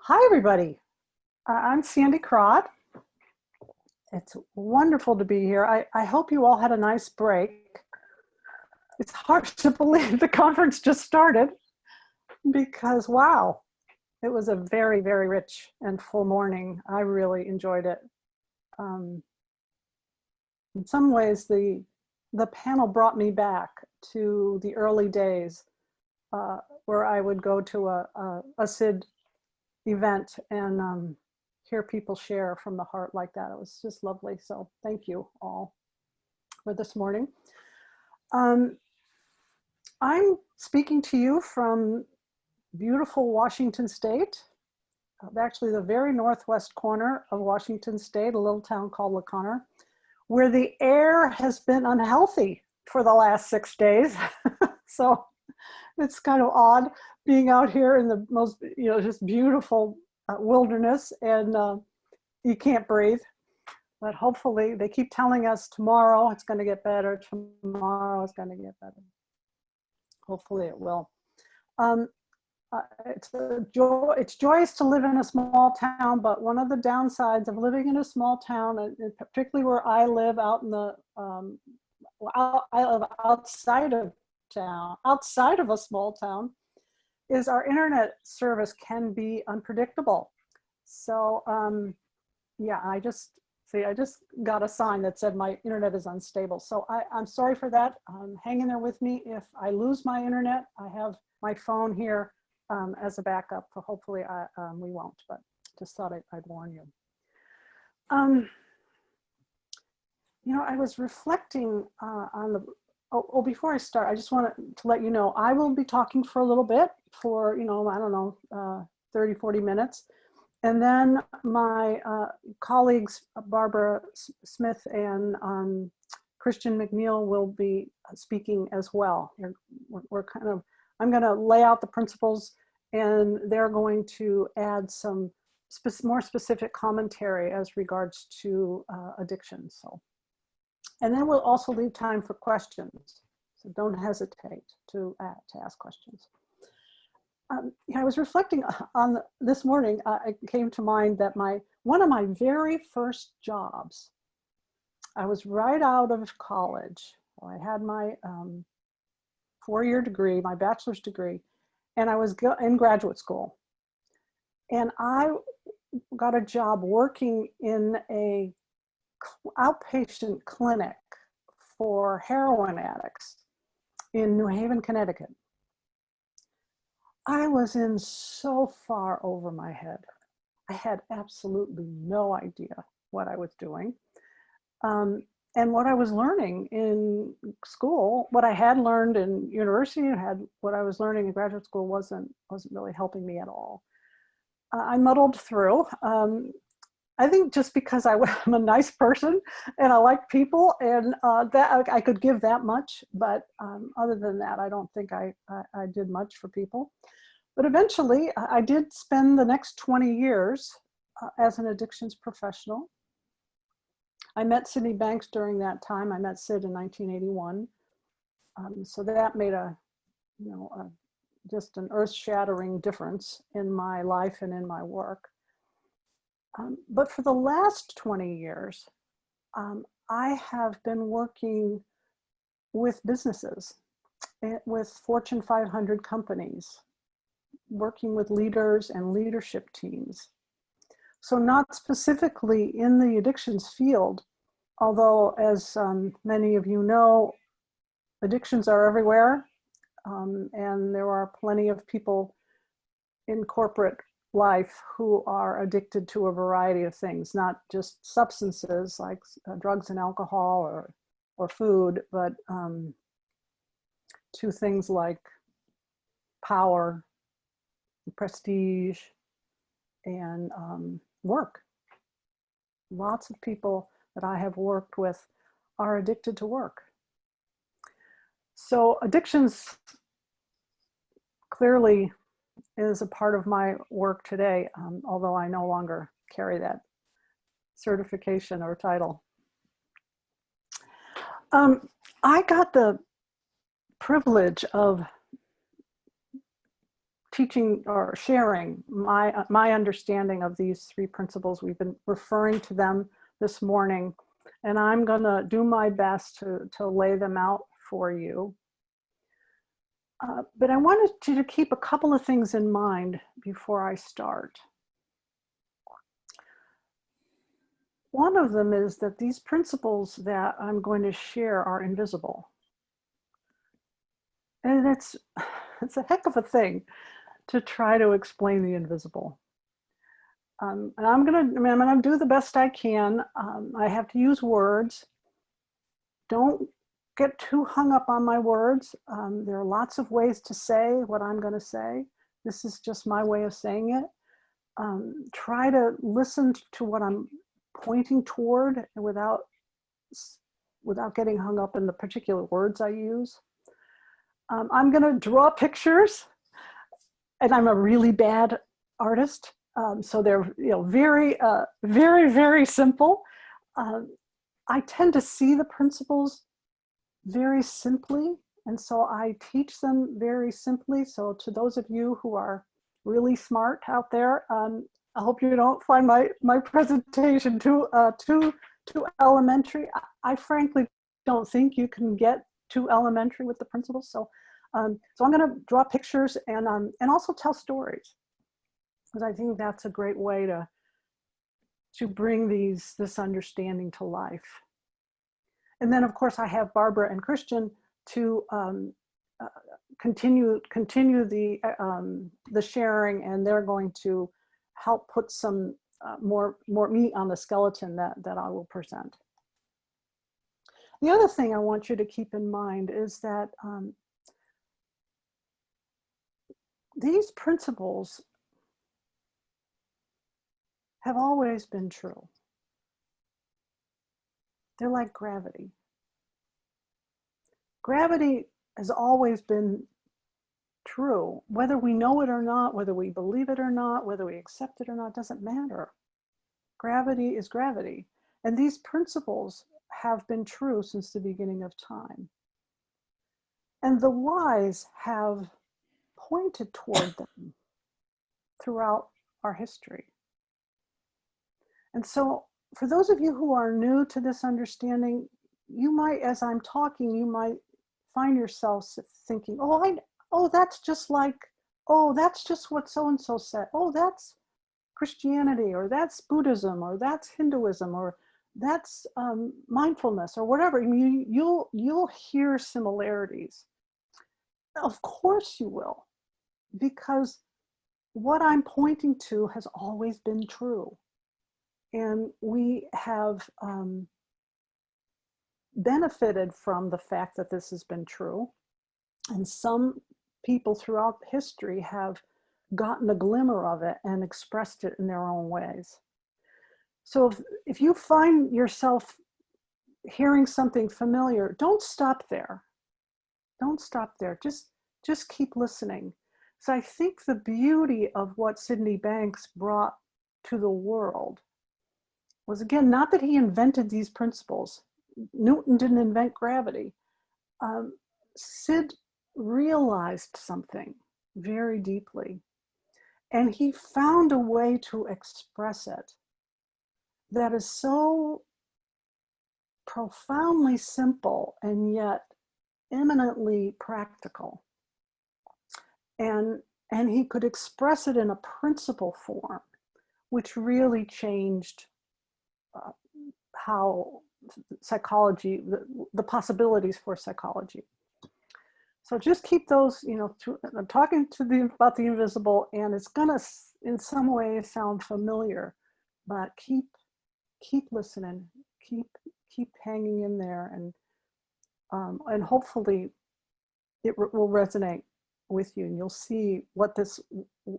Hi, everybody. I'm Sandy Crott. It's wonderful to be here. I hope you all had a nice break. It's hard to believe the conference just started because, wow, it was a very, very rich and full morning. I really enjoyed it. Um, in some ways, the panel brought me back to the early days where I would go to a SID event and hear people share from the heart like that. It was just lovely. So thank you all for this morning. I'm speaking to you from beautiful Washington State, actually the very northwest corner of Washington State, a little town called La Conner, where the air has been unhealthy for the last 6 days. So it's kind of odd being out here in the most, just beautiful wilderness and you can't breathe. But hopefully, they keep telling us tomorrow it's going to get better, tomorrow it's going to get better. Hopefully it will. It's joyous to live in a small town, but one of the downsides of living in a small town, and particularly where I live out in the, I live outside of town, outside of a small town, is our internet service can be unpredictable. So yeah, I just got a sign that said my internet is unstable. So I'm sorry for that. Hang in there with me. If I lose my internet, I have my phone here as a backup. So hopefully we won't, but just thought I'd warn you. I was reflecting on the, before I start, I just wanted to let you know, I will be talking for a little bit for, I don't know, 30, 40 minutes. And then my colleagues, Barbara Smith and Christian McNeil will be speaking as well. I'm gonna lay out the principles and they're going to add some more specific commentary as regards to addiction. So, and then we'll also leave time for questions. So don't hesitate to ask questions. I was reflecting on this morning. It came to mind that one of my very first jobs, I was right out of college. I had my 4-year degree, my bachelor's degree, and I was in graduate school. And I got a job working in a outpatient clinic for heroin addicts in New Haven, Connecticut. I was in so far over my head. I had absolutely no idea what I was doing. And what I was learning in school, what I had learned in university, what I was learning in graduate school wasn't really helping me at all. I muddled through. I think just because I'm a nice person and I like people, and that I could give that much, but other than that, I don't think I did much for people. But eventually, I did spend the next 20 years as an addictions professional. I met Sydney Banks during that time. I met Sid in 1981. So that made just an earth-shattering difference in my life and in my work. But for the last 20 years, I have been working with businesses, with Fortune 500 companies, working with leaders and leadership teams. So not specifically in the addictions field, although as many of you know, addictions are everywhere. And there are plenty of people in corporate life who are addicted to a variety of things, not just substances like drugs and alcohol or food, but to things like power, prestige, and work. Lots of people that I have worked with are addicted to work. So addictions clearly is a part of my work today, although I no longer carry that certification or title. I got the privilege of teaching or sharing my understanding of these three principles. We've been referring to them this morning, and I'm going to do my best to lay them out for you. But I wanted you to keep a couple of things in mind before I start. One of them is that these principles that I'm going to share are invisible. And it's a heck of a thing to try to explain the invisible. And I'm gonna do the best I can. I have to use words. Don't get too hung up on my words. There are lots of ways to say what I'm gonna say. This is just my way of saying it. Try to listen to what I'm pointing toward without getting hung up in the particular words I use. I'm gonna draw pictures, and I'm a really bad artist. So they're very, very simple. I tend to see the principles very simply, and so I teach them very simply. So to those of you who are really smart out there, I hope you don't find my presentation too elementary. I frankly don't think you can get too elementary with the principles. So I'm going to draw pictures and also tell stories, because I think that's a great way to bring this understanding to life. And then, of course, I have Barbara and Christian to continue the sharing, and they're going to help put some more meat on the skeleton that I will present. The other thing I want you to keep in mind is that these principles have always been true. They're like gravity. Gravity has always been true, whether we know it or not, whether we believe it or not, whether we accept it or not, doesn't matter. Gravity is gravity. And these principles have been true since the beginning of time. And the wise have pointed toward them throughout our history. And so for those of you who are new to this understanding, you might, as I'm talking, you might find yourselves thinking, that's just what so-and-so said. Oh, that's Christianity, or that's Buddhism, or that's Hinduism, or that's mindfulness, or whatever. I mean, you'll hear similarities. Of course you will, because what I'm pointing to has always been true. And we have benefited from the fact that this has been true. And some people throughout history have gotten a glimmer of it and expressed it in their own ways. So if you find yourself hearing something familiar, don't stop there. Don't stop there. Just keep listening. So I think the beauty of what Sydney Banks brought to the world was, again, not that he invented these principles. Newton didn't invent gravity. Sid realized something very deeply, and he found a way to express it that is so profoundly simple and yet eminently practical. And he could express it in a principle form, which really changed how psychology, the possibilities for psychology. So just keep those, I'm talking about the invisible, and it's gonna, in some ways, sound familiar, but keep listening, keep hanging in there, and hopefully it will resonate with you, and you'll see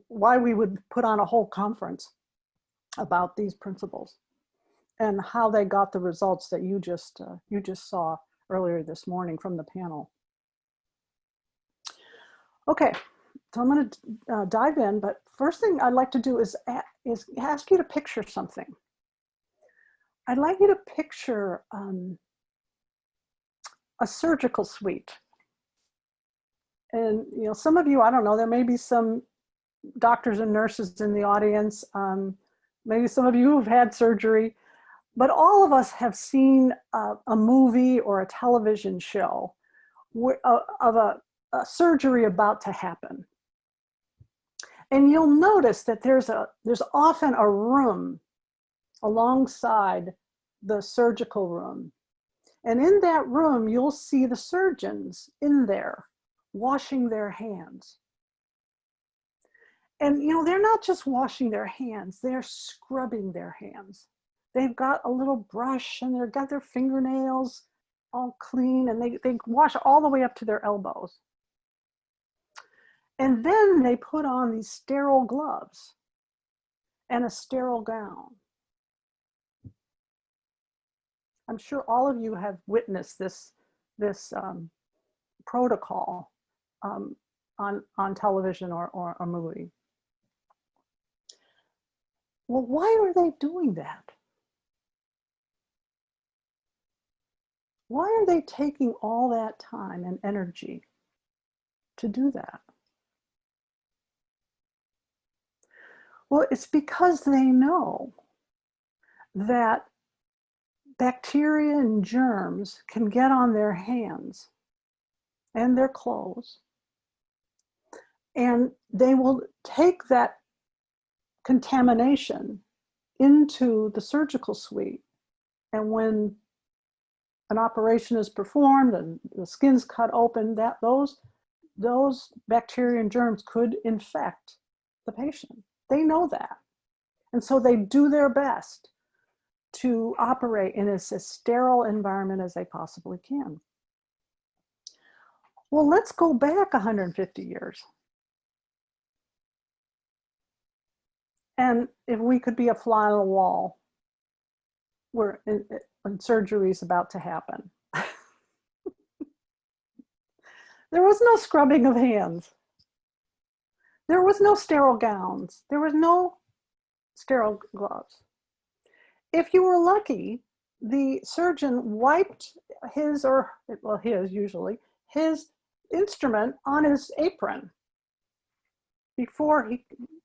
why we would put on a whole conference about these principles and how they got the results that you just saw earlier this morning from the panel. Okay, so I'm going to dive in, but first thing I'd like to do is ask you to picture something. I'd like you to picture a surgical suite. And some of you, I don't know, there may be some doctors and nurses in the audience. Maybe some of you have had surgery, but all of us have seen a movie or a television show of a surgery about to happen. And you'll notice that there's often a room alongside the surgical room. And in that room, you'll see the surgeons in there washing their hands. And they're not just washing their hands, they're scrubbing their hands. They've got a little brush and they've got their fingernails all clean, and they wash all the way up to their elbows. And then they put on these sterile gloves and a sterile gown. I'm sure all of you have witnessed this protocol on television or a movie. Well, why are they doing that? Why are they taking all that time and energy to do that? Well, it's because they know that bacteria and germs can get on their hands and their clothes, and they will take that contamination into the surgical suite. And when an operation is performed and the skin's cut open, those bacteria and germs could infect the patient. They know that. And so they do their best to operate in as sterile environment as they possibly can. Well, let's go back 150 years. And if we could be a fly on the wall when surgery is about to happen. There was no scrubbing of hands. There was no sterile gowns. There was no sterile gloves. If you were lucky, the surgeon wiped his instrument on his apron before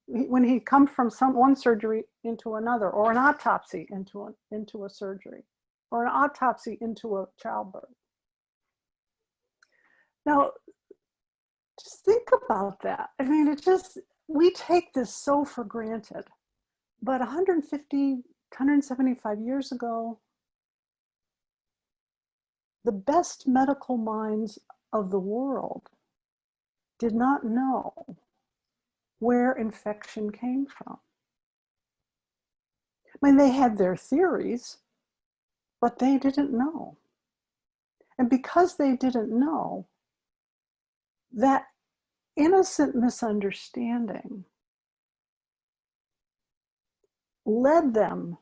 when he come from one surgery into another, or an autopsy into a surgery, or an autopsy into a childbirth. Now, just think about that. I mean, we take this so for granted, but 150, 175 years ago, the best medical minds of the world did not know where infection came from. I mean, they had their theories, but they didn't know. And because they didn't know, that innocent misunderstanding led them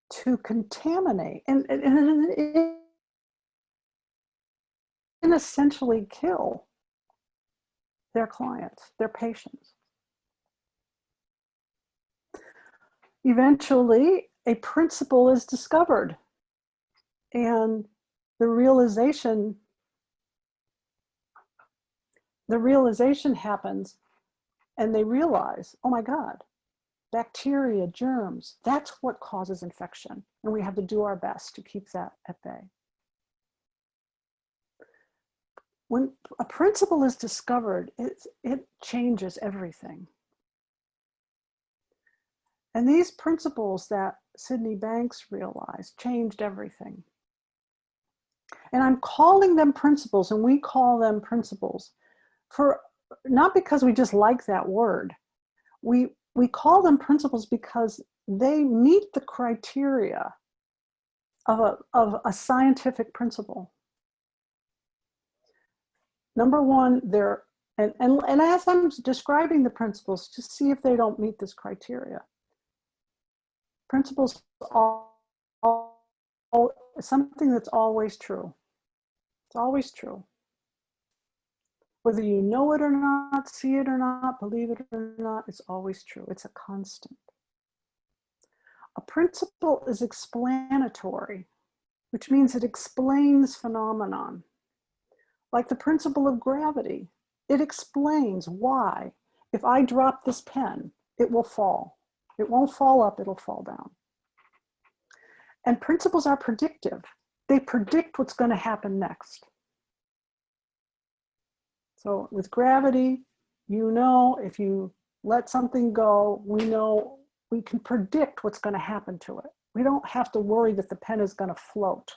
to contaminate and essentially kill their clients, their patients. Eventually, a principle is discovered, and the realization happens, and they realize, oh my God, bacteria, germs, that's what causes infection, and we have to do our best to keep that at bay. When a principle is discovered, it changes everything. And these principles that Sydney Banks realized changed everything. And I'm calling them principles, and we call them principles for not because we just like that word. We call them principles because they meet the criteria of a scientific principle. Number one, and as I'm describing the principles, just see if they don't meet this criteria. Principles are something that's always true. It's always true. Whether you know it or not, see it or not, believe it or not, it's always true. It's a constant. A principle is explanatory, which means it explains phenomenon. Like the principle of gravity, it explains why. if I drop this pen, it will fall. It won't fall up, it'll fall down. And principles are predictive. They predict what's going to happen next. So with gravity, you know, if you let something go, we know we can predict what's going to happen to it. We don't have to worry that the pen is going to float.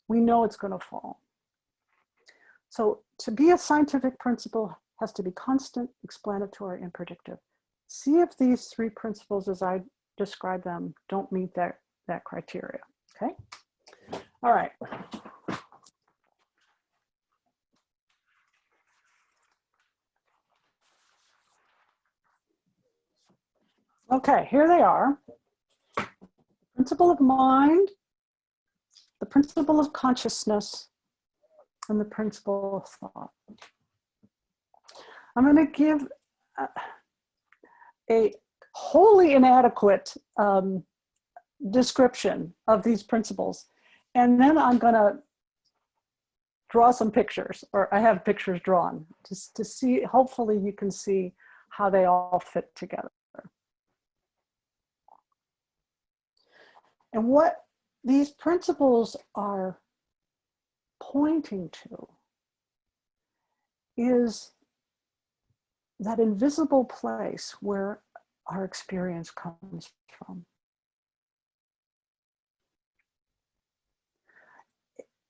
We know it's going to fall. So to be a scientific principle has to be constant, explanatory, and predictive. See if these three principles as I describe them don't meet that criteria, okay? All right. Okay, here they are. Principle of mind, the principle of consciousness, and the principle of thought. I'm going to give a wholly inadequate description of these principles, and then I'm going to draw some pictures, or I have pictures drawn, just to see, hopefully you can see how they all fit together. And what these principles are pointing to is that invisible place where our experience comes from.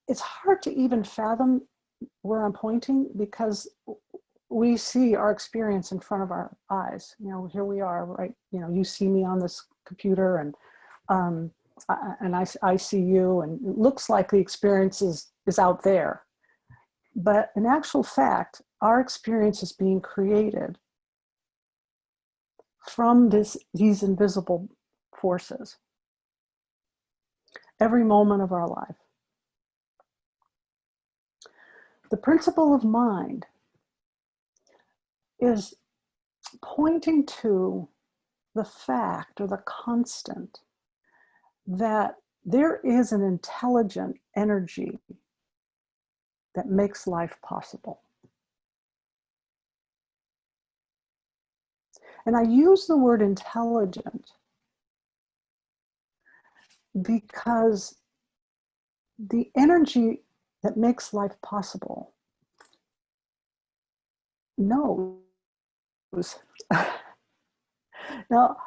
It's hard to even fathom where I'm pointing because we see our experience in front of our eyes. You know, here we are, right? You know, you see me on this computer, and I see you, and it looks like the experience is out there. But in actual fact, our experience is being created from these invisible forces every moment of our life. The principle of mind is pointing to the fact or the constant that there is an intelligent energy that makes life possible. And I use the word intelligent because the energy that makes life possible knows. Now,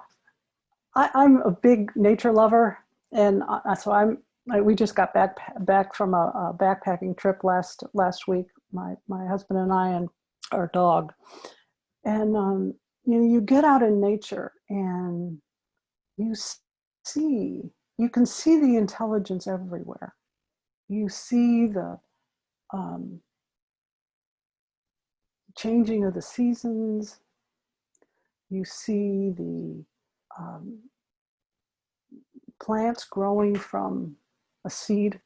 I'm a big nature lover, and so we just got back from a backpacking trip last week. My husband and I and our dog, and you know, you get out in nature and you can see the intelligence everywhere. You see the changing of the seasons. You see the plants growing from a seed.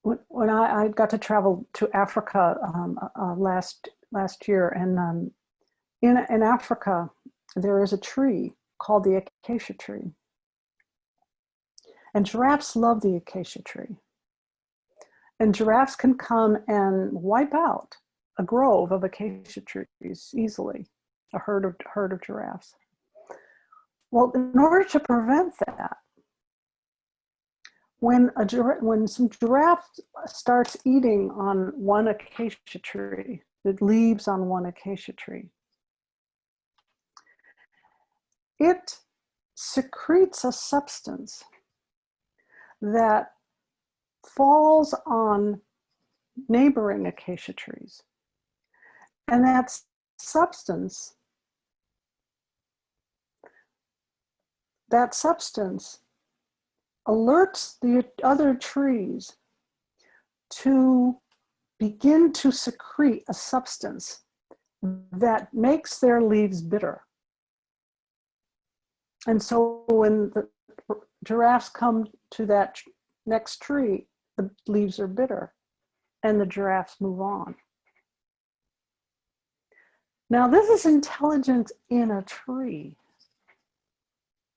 When I got to travel to Africa last year, and in Africa, there is a tree called the acacia tree. And giraffes love the acacia tree. And giraffes can come and wipe out a grove of acacia trees easily, a herd of giraffes. Well, in order to prevent that, when some giraffe starts eating on one acacia tree, the leaves on one acacia tree, it secretes a substance that falls on neighboring acacia trees. And that substance alerts the other trees to begin to secrete a substance that makes their leaves bitter. And so when the giraffes come to that next tree, the leaves are bitter and the giraffes move on. Now, this is intelligence in a tree,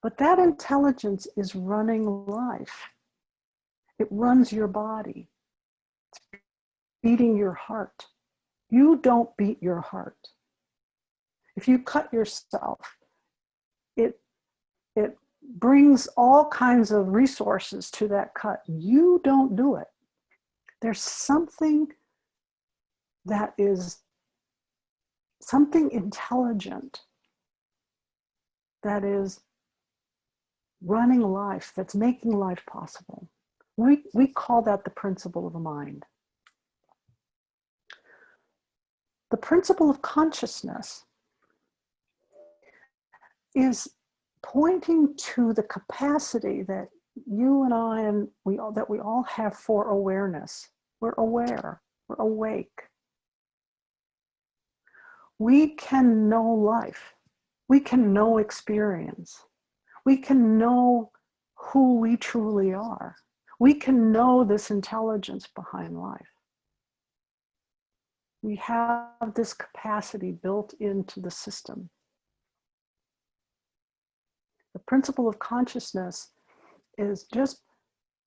but that intelligence is running life. It runs your body. It's beating your heart. You don't beat your heart. If you cut yourself, it brings all kinds of resources to that cut. You don't do it. There's something that is something intelligent that is running life, that's making life possible. We call that the principle of the mind. The principle of consciousness is pointing to the capacity that you and I and we all have for awareness. We're aware, we're awake. We can know life. We can know experience. We can know who we truly are. We can know this intelligence behind life. We have this capacity built into the system. The principle of consciousness is just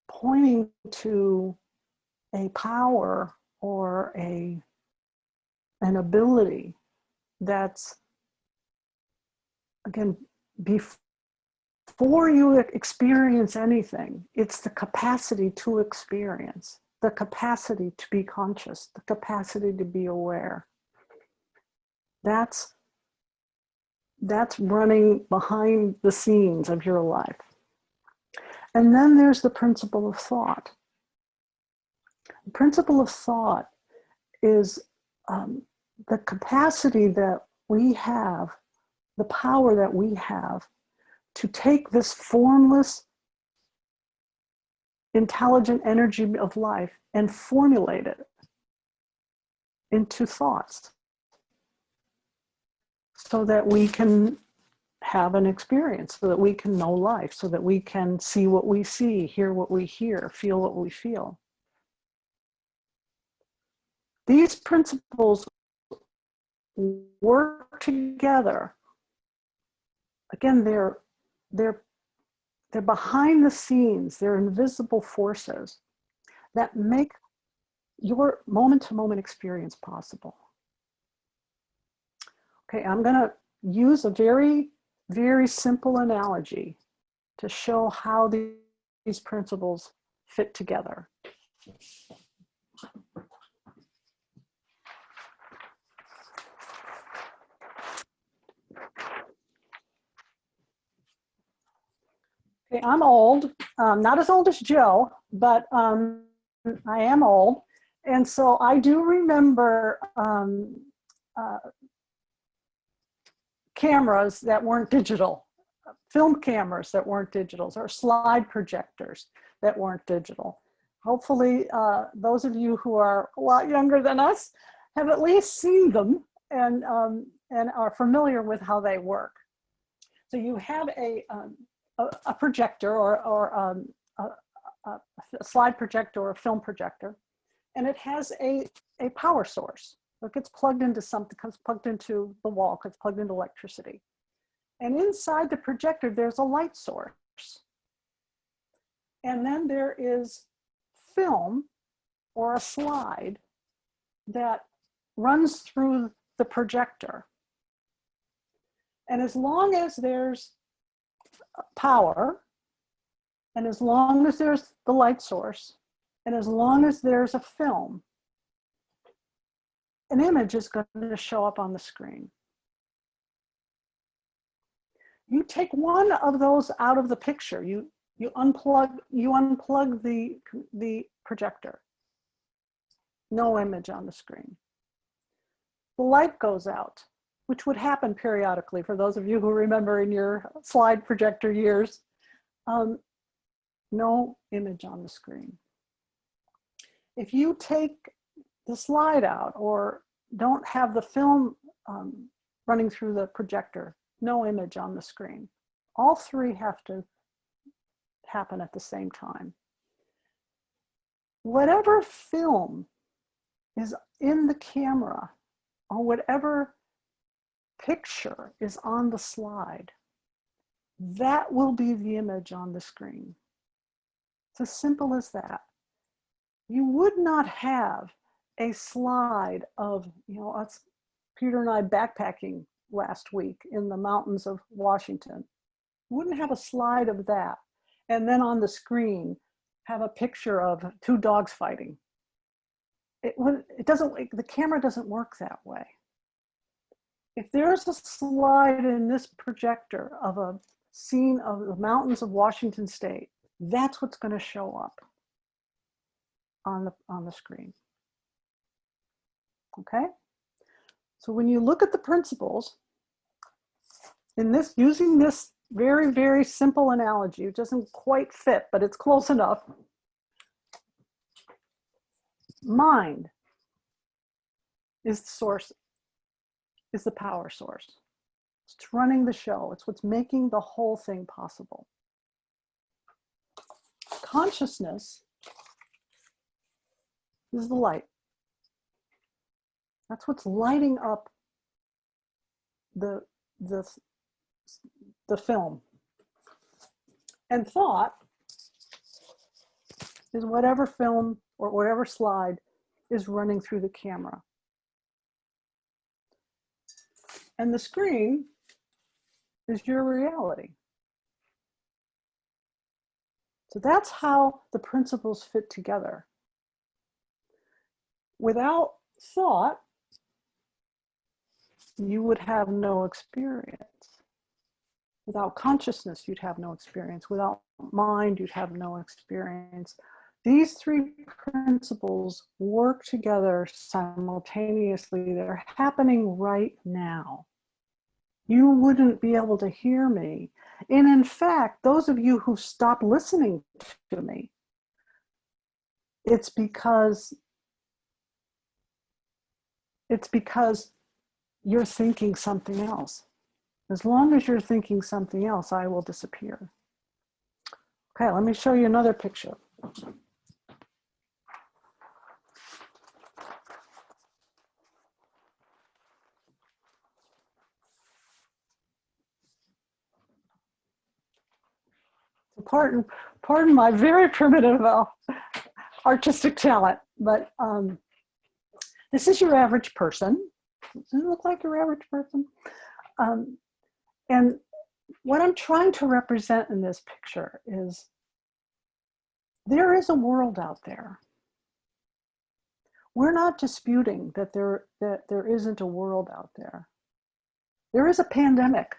pointing to a power or an ability that's, again, before you experience anything, it's the capacity to experience, the capacity to be conscious, the capacity to be aware. That's running behind the scenes of your life. And then there's the principle of thought. The principle of thought is the capacity that we have, the power that we have to take this formless, intelligent energy of life and formulate it into thoughts so that we can have an experience, so that we can know life, so that we can see what we see, hear what we hear, feel what we feel. These principles work together. Again, they're behind the scenes, they're invisible forces that make your moment-to-moment experience possible. Okay, I'm gonna use a very, very simple analogy to show how these principles fit together. Okay, I'm old, not as old as Joe, but I am old. And so I do remember cameras that weren't digital, film cameras that weren't digital, or slide projectors that weren't digital. Hopefully, those of you who are a lot younger than us have at least seen them and are familiar with how they work. So you have a projector or a slide projector or a film projector, and it has a power source. It gets plugged into something, comes plugged into the wall, gets plugged into electricity. And inside the projector, there's a light source. And then there is film or a slide that runs through the projector. And as long as there's power, and as long as there's the light source, and as long as there's a film, an image is going to show up on the screen. You take one of those out of the picture, you unplug the projector. No image on the screen. The light goes out, which would happen periodically for those of you who remember in your slide projector years. No image on the screen. If you take the slide out or don't have the film running through the projector, no image on the screen. All three have to happen at the same time. Whatever film is in the camera or whatever picture is on the slide, that will be the image on the screen. It's as simple as that. You would not have a slide of, us, Peter and I backpacking last week in the mountains of Washington. Wouldn't have a slide of that. And then on the screen, have a picture of two dogs fighting. It doesn't, the camera doesn't work that way. If there's a slide in this projector of a scene of the mountains of Washington State, that's what's going to show up on the screen. Okay? So when you look at the principles, in this, using this very, very simple analogy, it doesn't quite fit, but it's close enough. Mind is the source, is the power source. It's running the show. It's what's making the whole thing possible. Consciousness is the light. That's what's lighting up the film. And thought is whatever film or whatever slide is running through the camera. And the screen is your reality. So that's how the principles fit together. Without thought, you would have no experience. Without consciousness, you'd have no experience. Without mind, you'd have no experience. These three principles work together simultaneously. They're happening right now. You wouldn't be able to hear me. And in fact, those of you who stop listening to me, it's because you're thinking something else. As long as you're thinking something else, I will disappear. Okay, let me show you another picture. Pardon my very primitive artistic talent, but this is your average person. Doesn't it look like your average person? And what I'm trying to represent in this picture is there is a world out there. We're not disputing that there isn't a world out there. There is a pandemic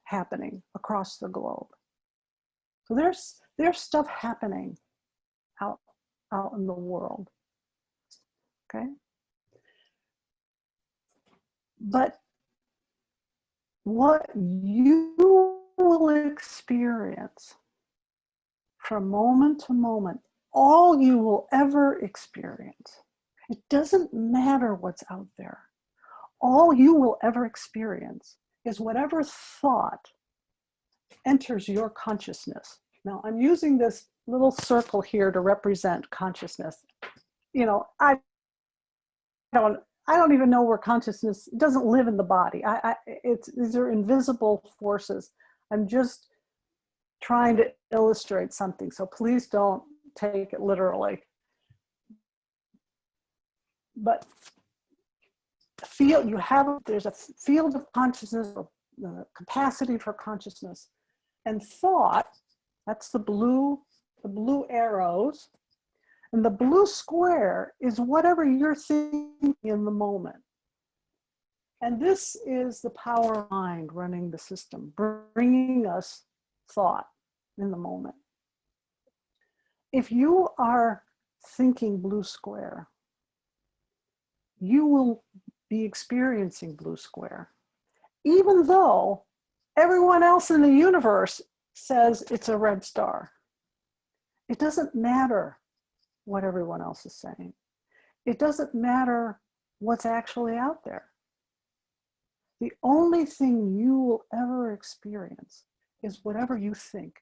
happening across the globe. So there's stuff happening out in the world. Okay? But what you will experience from moment to moment, all you will ever experience, it doesn't matter what's out there. All you will ever experience is whatever thought enters your consciousness. Now, I'm using this little circle here to represent consciousness. You know, I don't even know where consciousness doesn't live in the body. These are invisible forces. I'm just trying to illustrate something, so please don't take it literally. But there's a field of consciousness, the capacity for consciousness, and thought. That's the blue arrows. And the blue square is whatever you're thinking in the moment. And this is the power of mind running the system, bringing us thought in the moment. If you are thinking blue square, you will be experiencing blue square, even though everyone else in the universe says it's a red star. It doesn't matter what everyone else is saying. It doesn't matter what's actually out there. The only thing you will ever experience is whatever you think.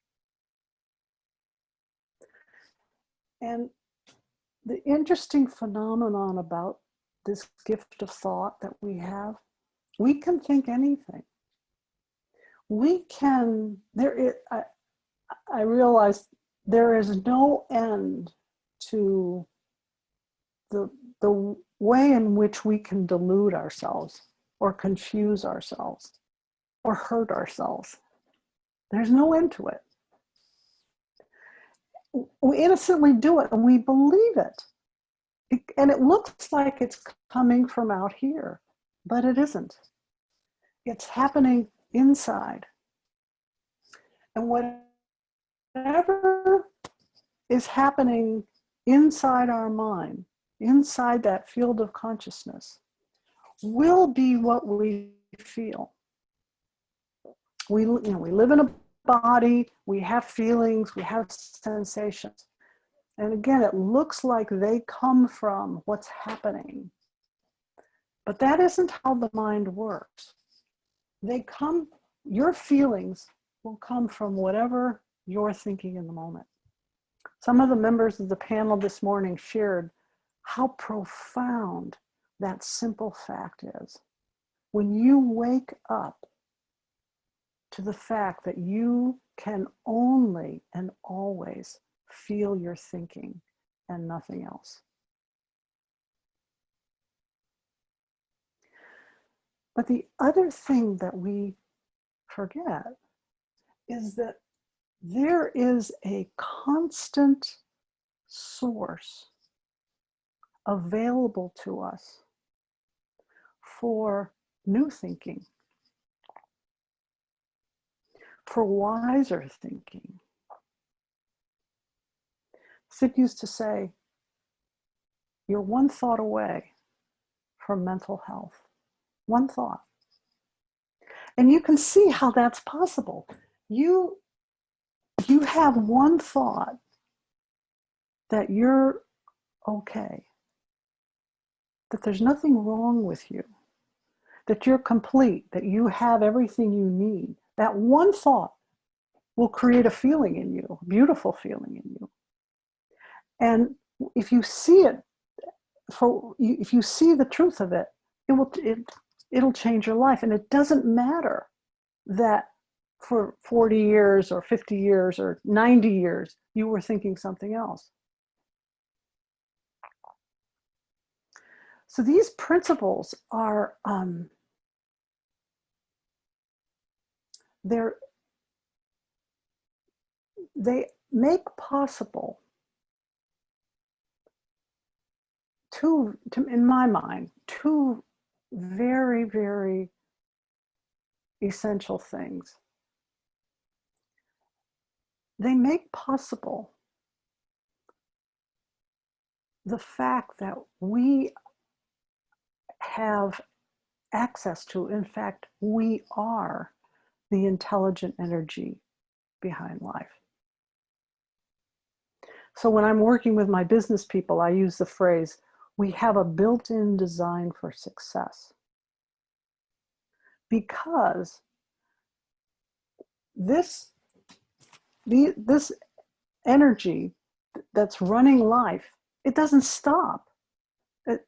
And the interesting phenomenon about this gift of thought that we have, we can think anything. We can, I realize there is no end to the way in which we can delude ourselves or confuse ourselves or hurt ourselves. There's no end to it. We innocently do it and we believe it. And it looks like it's coming from out here, but it isn't. It's happening inside. And whatever is happening inside our mind, inside that field of consciousness, will be what we feel. We live in a body, we have feelings, we have sensations. And again, it looks like they come from what's happening. But that isn't how the mind works. Your feelings will come from whatever you're thinking in the moment. Some of the members of the panel this morning shared how profound that simple fact is. When you wake up to the fact that you can only and always feel your thinking and nothing else. But the other thing that we forget is that there is a constant source available to us for new thinking, for wiser thinking. Sid used to say, you're one thought away from mental health. One thought. And you can see how that's possible. You have one thought that you're okay, that there's nothing wrong with you, that you're complete, that you have everything you need. That one thought will create a feeling in you, a beautiful feeling in you. And if you see it, if you see the truth of it, it'll change your life. And it doesn't matter that for 40 years or 50 years or 90 years, you were thinking something else. So these principles are, they make possible in my mind, two very, very essential things. They make possible the fact that we have access to, in fact, we are the intelligent energy behind life. So when I'm working with my business people, I use the phrase, we have a built-in design for success. Because this energy that's running life, it doesn't stop. It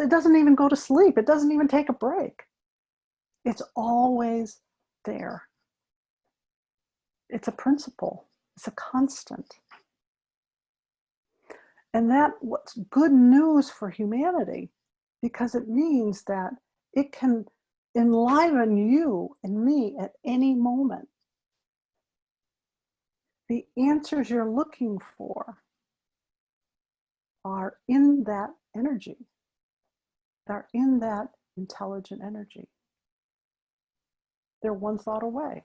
doesn't even go to sleep. It doesn't even take a break. It's always there. It's a principle. It's a constant. And what's good news for humanity, because it means that it can enliven you and me at any moment. The answers you're looking for are in that energy. They're in that intelligent energy. They're one thought away.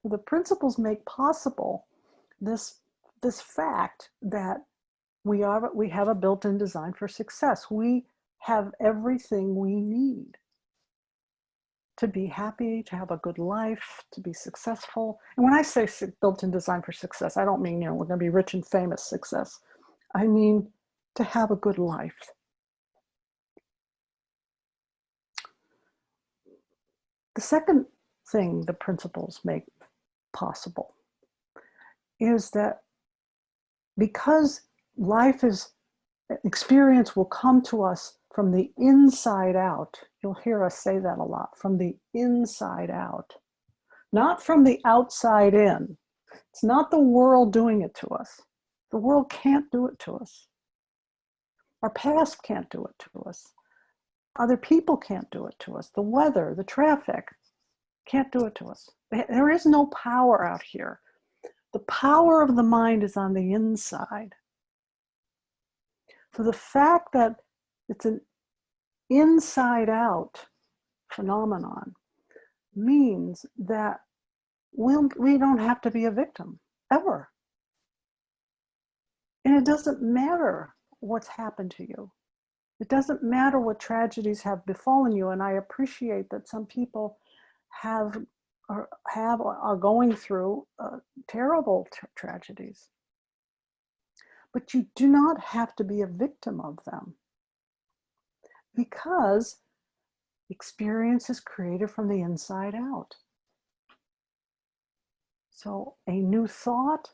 The principles make possible this fact that we have a built-in design for success. We have everything we need to be happy, to have a good life, to be successful. And when I say built-in design for success, I don't mean, we're going to be rich and famous success. I mean to have a good life. The second thing the principles make possible is that because experience will come to us from the inside out. You'll hear us say that a lot, from the inside out, not from the outside in. It's not the world doing it to us. The world can't do it to us. Our past can't do it to us. Other people can't do it to us. The weather, the traffic can't do it to us. There is no power out here. The power of the mind is on the inside. So the fact that it's an inside out phenomenon means that we don't have to be a victim ever. And it doesn't matter what's happened to you. It doesn't matter what tragedies have befallen you. And I appreciate that some people are going through terrible tragedies. But you do not have to be a victim of them, because experience is created from the inside out. So a new thought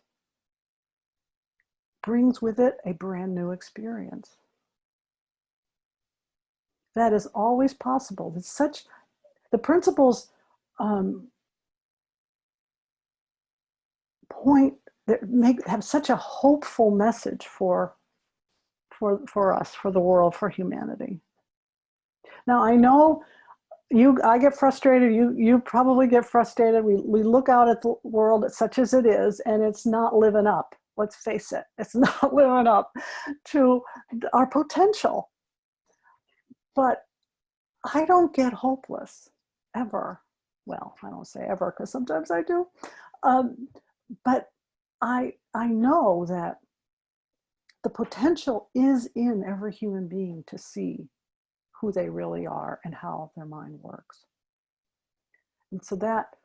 brings with it a brand new experience. That is always possible. It's such, the principles point that have such a hopeful message for us, for the world, for humanity. Now I know I get frustrated. You probably get frustrated. We look out at the world such as it is, and it's not living up. Let's face it, it's not living up to our potential. But I don't get hopeless ever. Well, I don't say ever because sometimes I do. But I know that the potential is in every human being to see who they really are and how their mind works. And so that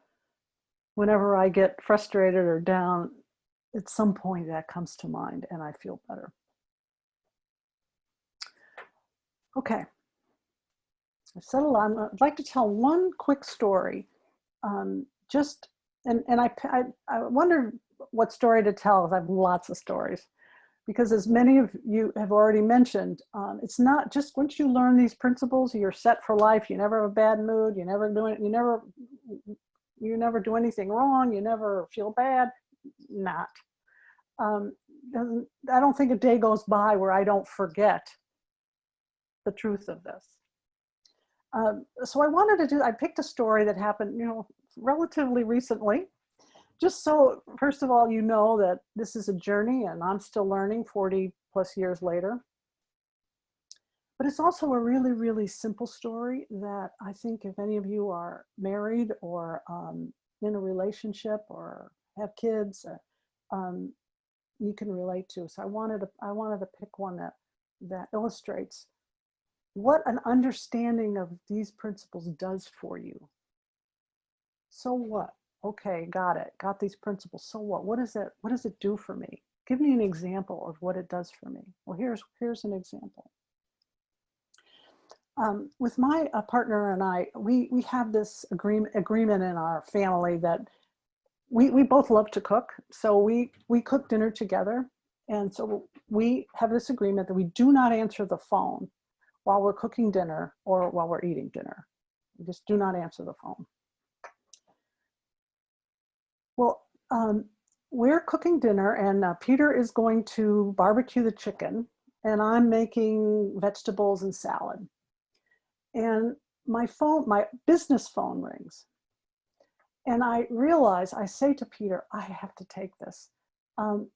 whenever I get frustrated or down, at some point that comes to mind and I feel better. Okay. I've said a lot. I'd like to tell one quick story. And I wondered what story to tell, because I have lots of stories. Because as many of you have already mentioned, it's not just once you learn these principles, you're set for life. You never have a bad mood. You never do anything wrong. You never feel bad. Not. I don't think a day goes by where I don't forget the truth of this. So I picked a story that happened, relatively recently. Just so, first of all, you know that this is a journey and I'm still learning 40 plus years later. But it's also a really, really simple story that I think if any of you are married or in a relationship or have kids, you can relate to. So I wanted to pick one that illustrates what an understanding of these principles does for you. So what? Okay, got it. Got these principles. So what? What does it do for me? Give me an example of what it does for me. Well, here's an example. With my partner and I, we have this agreement in our family that we both love to cook. So we cook dinner together. And so we have this agreement that we do not answer the phone while we're cooking dinner or while we're eating dinner. We just do not answer the phone. Well, we're cooking dinner and Peter is going to barbecue the chicken and I'm making vegetables and salad. And my business phone rings. And I say to Peter, I have to take this.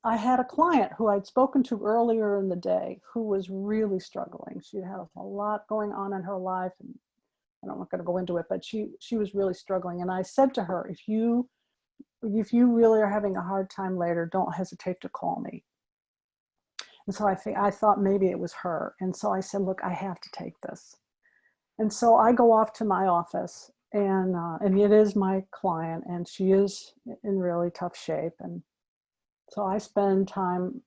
I had a client who I'd spoken to earlier in the day who was really struggling. She had a lot going on in her life, and I'm not going to go into it, but she was really struggling. And I said to her, if you really are having a hard time later, don't hesitate to call me. And so I thought maybe it was her. And so I said, look, I have to take this. And so I go off to my office and it is my client and she is in really tough shape. And so I spend time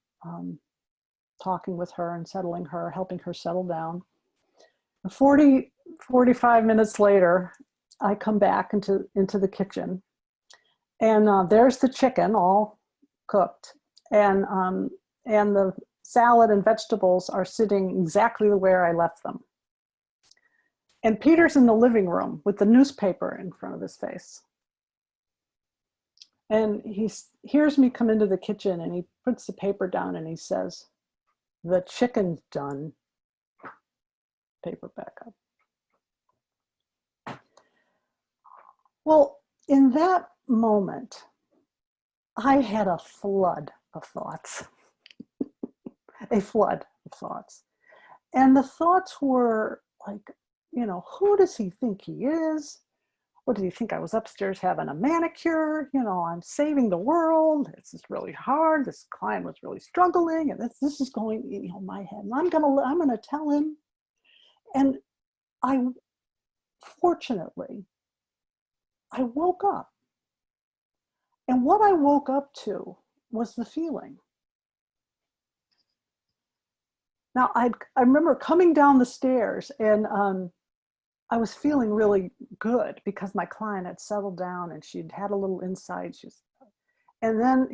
talking with her and settling her, helping her settle down. 45 minutes later, I come back into the kitchen. And there's the chicken all cooked. And the salad and vegetables are sitting exactly where I left them. And Peter's in the living room with the newspaper in front of his face. And he hears me come into the kitchen and he puts the paper down and he says, "The chicken's done." Paper back up. Well, in that moment, I had a flood of thoughts, a flood of thoughts. And the thoughts were like, who does he think he is? What did he think? I was upstairs having a manicure? I'm saving the world. This is really hard. This client was really struggling, and this is going, in my head. And I'm gonna tell him. And I, fortunately, I woke up. And what I woke up to was the feeling. Now, I remember coming down the stairs, and I was feeling really good because my client had settled down and she'd had a little insight. And then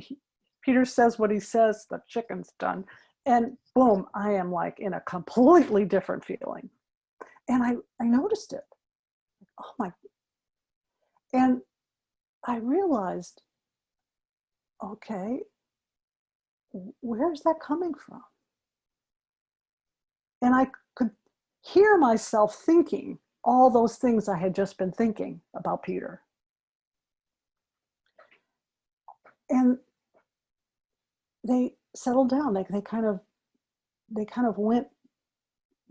Peter says what he says, the chicken's done. And boom, I am like in a completely different feeling. And I noticed it. Oh my. And I realized, okay, where's that coming from? And I could hear myself thinking all those things I had just been thinking about Peter. And they settled down. They kind of went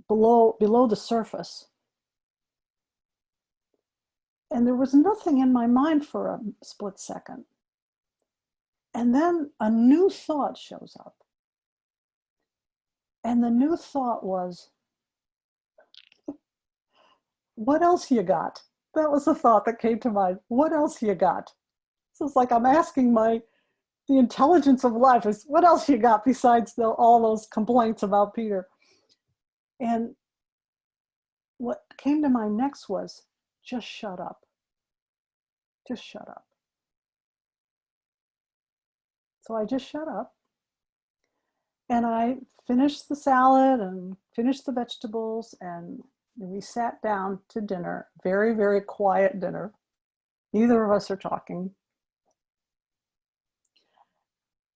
below the surface. And there was nothing in my mind for a split second. And then a new thought shows up. And the new thought was, what else you got? That was the thought that came to mind. What else you got? So it's like I'm asking the intelligence of life is, what else you got besides all those complaints about Peter? And what came to mind next was, just shut up. Just shut up. So I just shut up. And I finished the salad and finished the vegetables, and we sat down to dinner. Very, very quiet dinner. Neither of us are talking.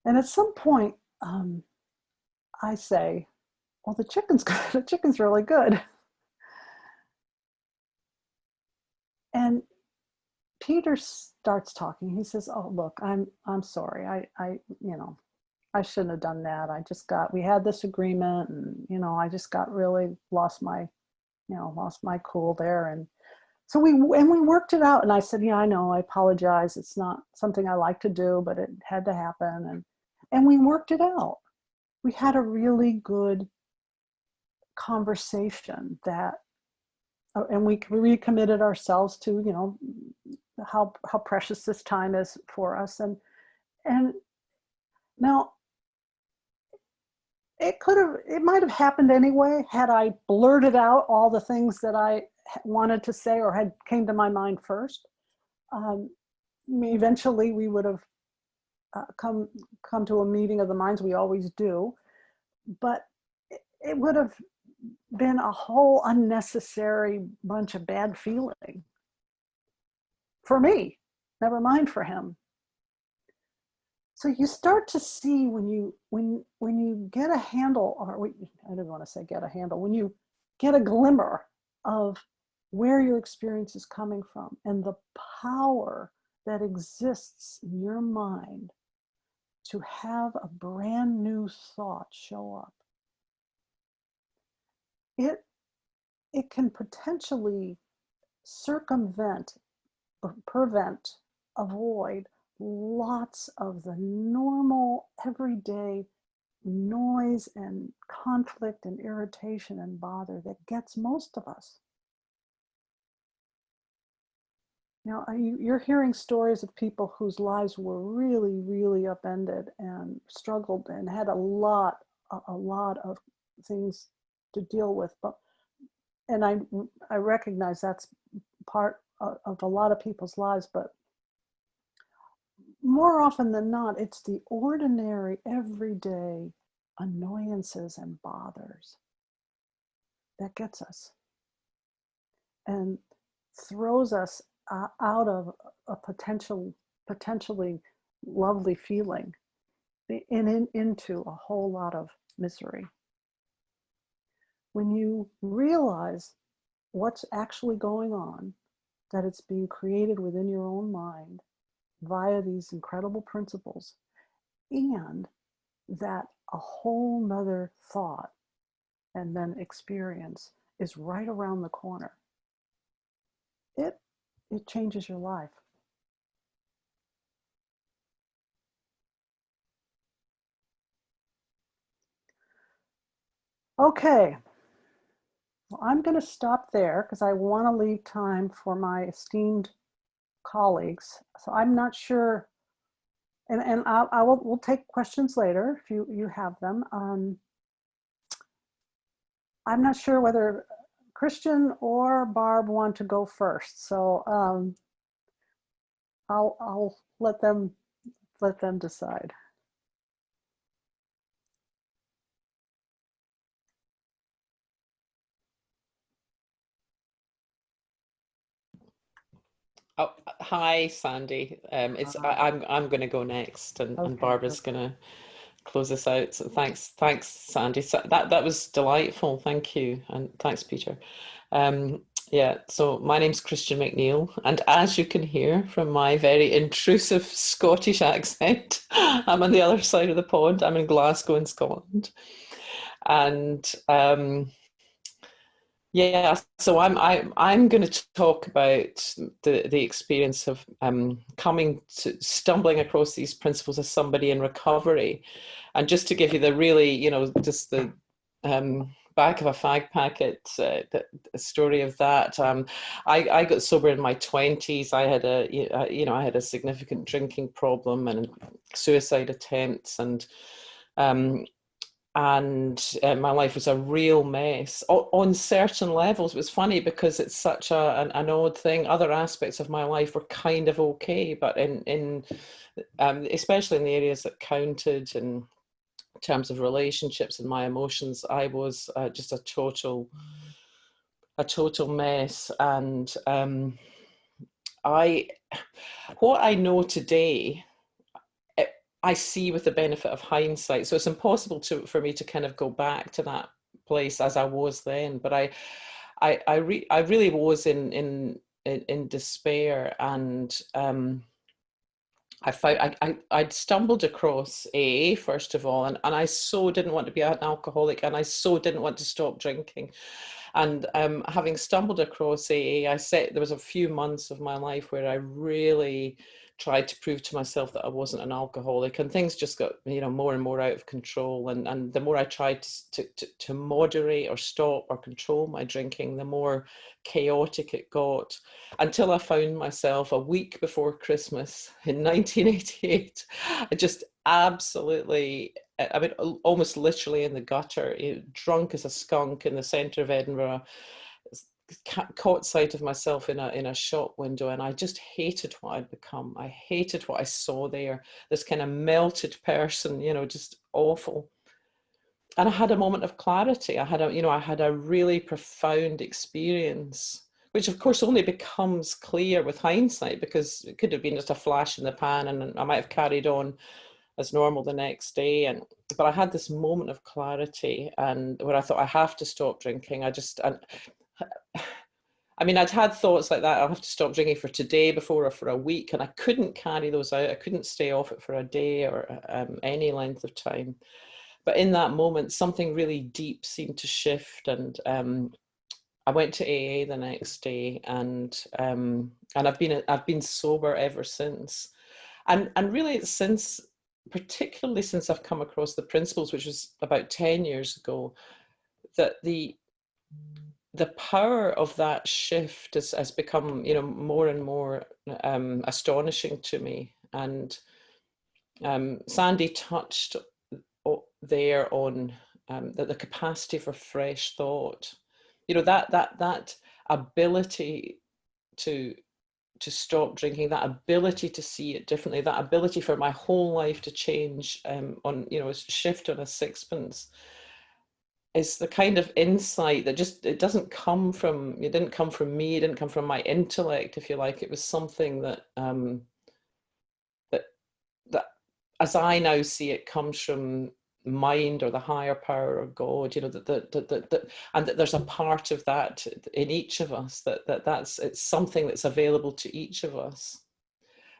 And at some point, I say, well, the chicken's good. The chicken's really good. And Peter starts talking. He says, oh, look, I'm sorry. I shouldn't have done that. We had this agreement, and, I just got really lost my cool there. And so we worked it out. And I said, yeah, I know, I apologize. It's not something I like to do, but it had to happen. And we worked it out. We had a really good conversation and we recommitted ourselves to, how precious this time is for us. And now it might have happened anyway had I blurted out all the things that I wanted to say or had came to my mind first. Eventually we would have come to a meeting of the minds. We always do, but it would have been a whole unnecessary bunch of bad feeling for me, never mind for him. So you start to see when you get a handle, or I didn't want to say get a handle, when you get a glimmer of where your experience is coming from and the power that exists in your mind to have a brand new thought show up. It can potentially circumvent or prevent, avoid lots of the normal everyday noise and conflict and irritation and bother that gets most of us. Now, you're hearing stories of people whose lives were really, really upended and struggled and had a lot of things to deal with. And I recognize that's part of a lot of people's lives, but more often than not, it's the ordinary, everyday annoyances and bothers that gets us and throws us out of a potentially lovely feeling into a whole lot of misery. When you realize what's actually going on, that it's being created within your own mind via these incredible principles, and that a whole nother thought and then experience is right around the corner. It changes your life. Okay, well, I'm going to stop there because I want to leave time for my esteemed colleagues. So I'm not sure, and we'll take questions later if you have them. I'm not sure whether Christian or Barb want to go first, so I'll let them decide. Oh, hi, Sandy. I'm going to go next, and Okay, Barbara's okay. going to close us out. So thanks, Sandy. So that was delightful. Thank you, and thanks, Peter. Yeah. So my name's Christian McNeil, and as you can hear from my very intrusive Scottish accent, I'm on the other side of the pond. I'm in Glasgow, in Scotland, and yeah, so I'm going to talk about the experience of stumbling across these principles as somebody in recovery, and just to give you the really, just the back of a fag packet the story of that. I got sober in my 20s. I had I had a significant drinking problem and suicide attempts, and um, my life was a real mess on certain levels. It was funny because it's such an odd thing. Other aspects of my life were kind of okay, but in especially in the areas that counted in terms of relationships and my emotions, I was just a total mess. And I what I know today, I see with the benefit of hindsight. So it's impossible for me to kind of go back to that place as I was then. But I really was in despair, and I'd stumbled across AA first of all, and I so didn't want to be an alcoholic, and I so didn't want to stop drinking. And having stumbled across AA, there was a few months of my life where I really tried to prove to myself that I wasn't an alcoholic, and things just got more and more out of control. And the more I tried to moderate or stop or control my drinking, the more chaotic it got, until I found myself a week before Christmas in 1988. I just absolutely, I mean, almost literally in the gutter, drunk as a skunk in the centre of Edinburgh, caught sight of myself in a shop window, and I just hated what I'd become. I hated what I saw there. This kind of melted person, just awful. And I had a moment of clarity. I had a really profound experience, which of course only becomes clear with hindsight, because it could have been just a flash in the pan, and I might have carried on as normal the next day. But I had this moment of clarity, and where I thought, I have to stop drinking. I mean, I'd had thoughts like that. I'll have to stop drinking for today, before, or for a week, and I couldn't carry those out. I couldn't stay off it for a day or any length of time. But in that moment, something really deep seemed to shift, and I went to AA the next day, and I've been sober ever since. And really, particularly since I've come across the principles, which was about 10 years ago, that the power of that shift has become, more and more astonishing to me. And Sandy touched there on the capacity for fresh thought. That ability to stop drinking, that ability to see it differently, that ability for my whole life to change shift on a sixpence, is the kind of insight that it didn't come from me, it didn't come from my intellect, if you like. It was something that that as I now see it, comes from mind or the higher power or God, you know, and that there's a part of that in each of us, it's something that's available to each of us.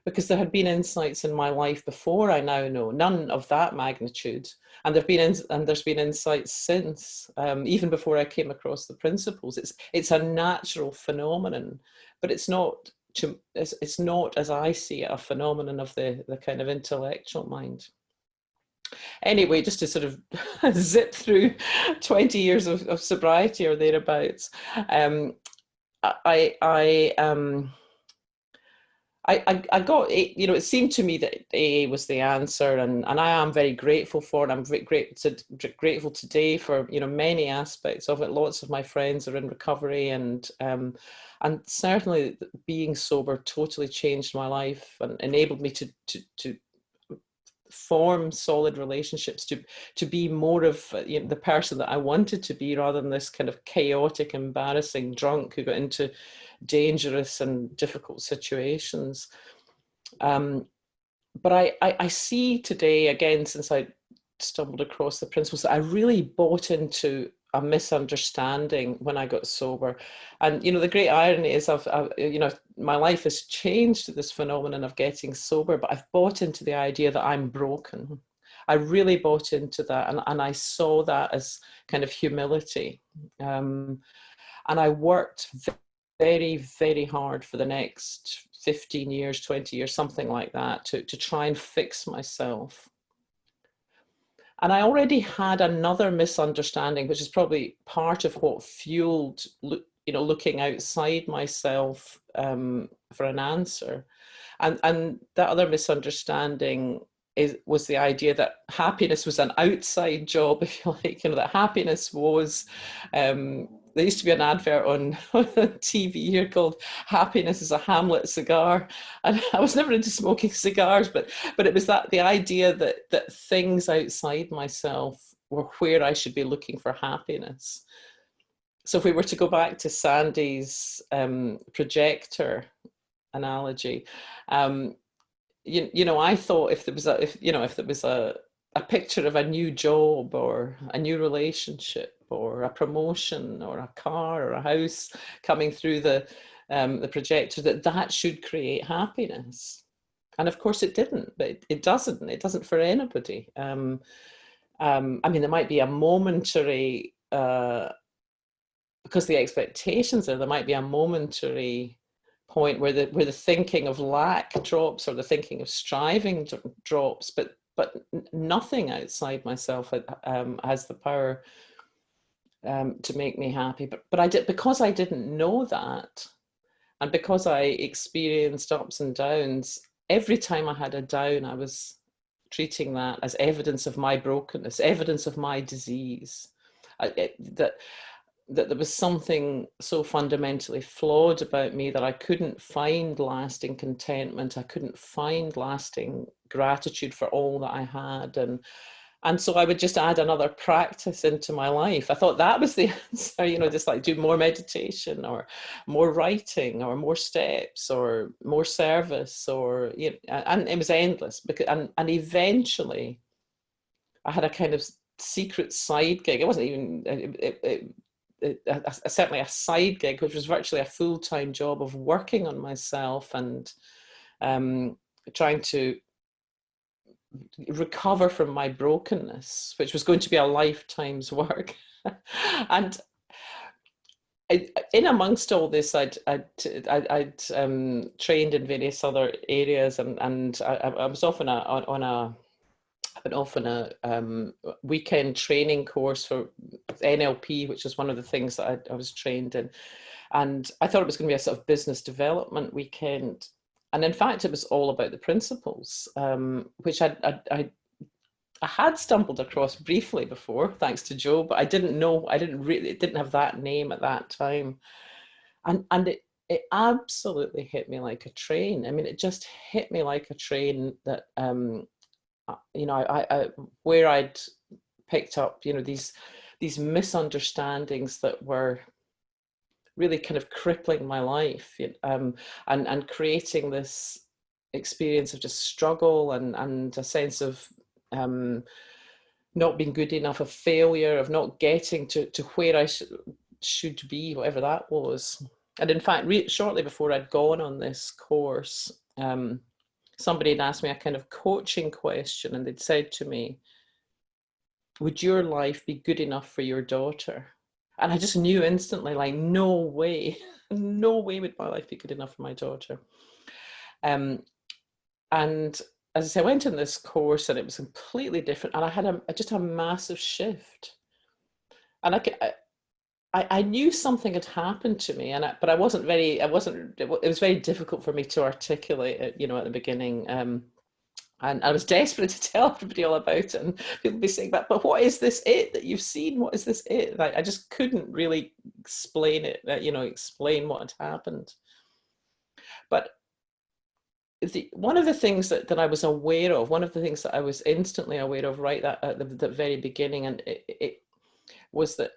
Because there had been insights in my life before I now know, none of that magnitude, and there's been insights since, even before I came across the principles. It's a natural phenomenon, but it's not as I see it, a phenomenon of the kind of intellectual mind. Anyway, just to sort of zip through 20 years of sobriety or thereabouts, um, I, I, um, I got, you know, it seemed to me that AA was the answer, and I am very grateful for it. I'm very grateful today for, you know, many aspects of it. Lots of my friends are in recovery, and certainly being sober totally changed my life and enabled me to form solid relationships, to be more of, you know, the person that I wanted to be, rather than this kind of chaotic, embarrassing drunk who got into dangerous and difficult situations. But I see today, again, since I stumbled across the principles, that I really bought into a misunderstanding when I got sober. And, you know, the great irony is you know, my life has changed to this phenomenon of getting sober, but I've bought into the idea that I'm broken. I really bought into that, and I saw that as kind of humility. And I worked very, very hard for the next 15 years, 20 years, something like that, to try and fix myself. And I already had another misunderstanding, which is probably part of what fueled, you know, looking outside myself for an answer. And that other misunderstanding was the idea that happiness was an outside job, if you like, you know, that happiness was, there used to be an advert on TV here called "Happiness is a Hamlet cigar," and I was never into smoking cigars, but it was the idea that things outside myself were where I should be looking for happiness. So if we were to go back to Sandy's projector analogy, you know, I thought if there was a picture of a new job or a new relationship or a promotion or a car or a house coming through the projector, that should create happiness. And of course it didn't, but it doesn't for anybody. I mean, there might be a momentary, because the expectations there might be a momentary point where the thinking of lack drops, or the thinking of striving drops, but nothing outside myself has the power to make me happy. But I did, because I didn't know that, and because I experienced ups and downs, every time I had a down, I was treating that as evidence of my brokenness, evidence of my disease. That there was something so fundamentally flawed about me that I couldn't find lasting contentment. I couldn't find lasting gratitude for all that I had. And so I would just add another practice into my life. I thought that was the answer, you know, just like do more meditation or more writing or more steps or more service, or, you know, and it was endless. And eventually I had a kind of secret side gig. It wasn't even, certainly a side gig, which was virtually a full-time job of working on myself and trying to recover from my brokenness, which was going to be a lifetime's work. And in amongst all this, I'd trained in various other areas, and I was often on a weekend training course for NLP, which is one of the things that I was trained in. And I thought it was going to be a sort of business development weekend. And in fact, it was all about the principles, which I had stumbled across briefly before, thanks to Joe, but I didn't know, it didn't have that name at that time. And it absolutely hit me like a train. I mean, it just hit me like a train that, you know, I where I'd picked up, you know, these misunderstandings that were really kind of crippling my life, and creating this experience of just struggle and a sense of not being good enough, of failure, of not getting to where I should be, whatever that was. And in fact, shortly before I'd gone on this course, somebody had asked me a kind of coaching question, and they'd said to me, would your life be good enough for your daughter? And I just knew instantly, like, no way, no way would my life be good enough for my daughter. And as I say, I went in this course and it was completely different. And I had just a massive shift. And I knew something had happened to me, but it was very difficult for me to articulate it, you know, at the beginning. And I was desperate to tell everybody all about it, and people would be saying, but what is this it that you've seen? What is this it? And I just couldn't really explain it, explain what had happened. But one of the things that I was aware of, one of the things that I was instantly aware of right at the very beginning, and it was that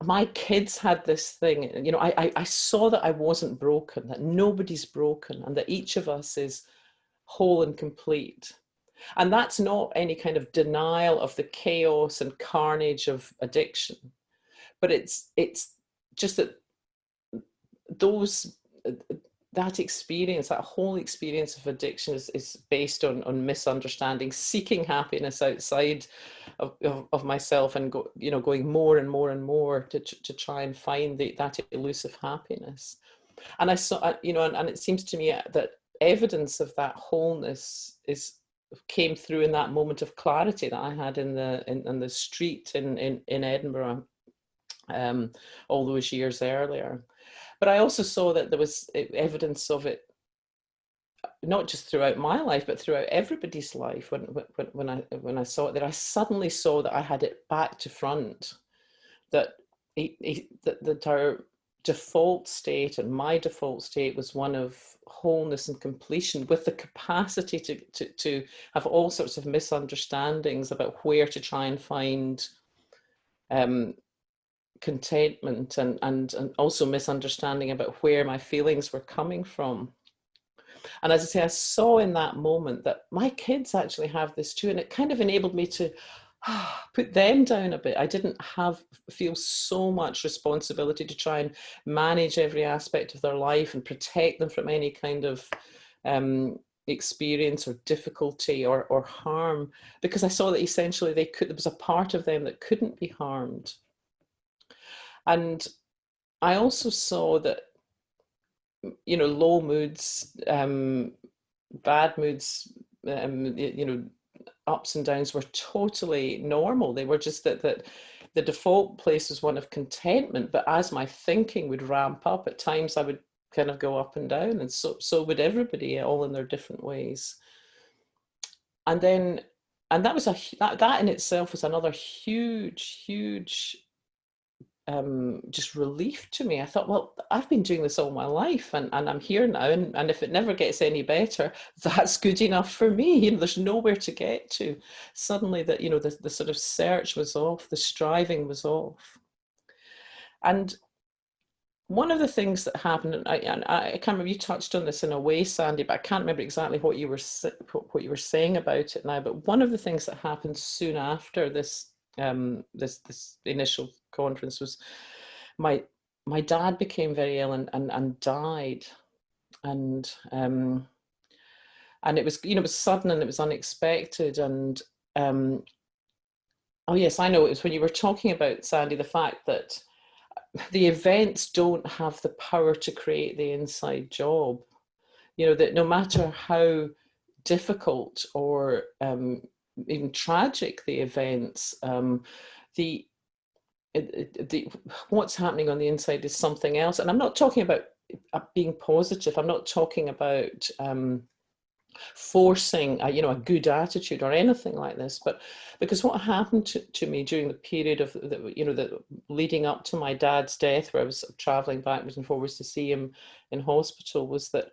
my kids had this thing, you know, I saw that I wasn't broken, that nobody's broken, and that each of us is whole and complete. And that's not any kind of denial of the chaos and carnage of addiction, but it's just that that experience, that whole experience of addiction is based on misunderstanding, seeking happiness outside of myself, and going more and more and more to try and find that elusive happiness. And I saw, and it seems to me that evidence of that wholeness came through in that moment of clarity that I had in the street in Edinburgh all those years earlier. But I also saw that there was evidence of it not just throughout my life, but throughout everybody's life. When I saw it, that I suddenly saw that I had it back to front, that our default state and my default state was one of wholeness and completion, with the capacity to have all sorts of misunderstandings about where to try and find contentment, and also misunderstanding about where my feelings were coming from. And as I say, I saw in that moment that my kids actually have this too, and it kind of enabled me to put them down a bit. I didn't feel so much responsibility to try and manage every aspect of their life and protect them from any kind of experience or difficulty or harm, because I saw that essentially there was a part of them that couldn't be harmed. And I also saw that, low moods, bad moods, ups and downs were totally normal. They were just that the default place was one of contentment, but as my thinking would ramp up, at times I would kind of go up and down, and so would everybody, all in their different ways. And that was that in itself was another huge just relief to me. I thought, well, I've been doing this all my life, and I'm here now, and if it never gets any better, that's good enough for me. There's nowhere to get to. Suddenly that, the sort of search was off, the striving was off. And one of the things that happened, and I can't remember, you touched on this in a way, Sandy, but I can't remember exactly what you were saying about it now. But one of the things that happened soon after this this initial conference was my dad became very ill and died, and it was it was sudden and it was unexpected. And oh yes, I know, it was when you were talking about, Sandy, the fact that the events don't have the power to create the inside job. That no matter how difficult or even tragic the events, what's happening on the inside is something else. And I'm not talking about being positive. I'm not talking about forcing a good attitude or anything like this, but because what happened to me during the period of the leading up to my dad's death, where I was traveling backwards and forwards to see him in hospital, was that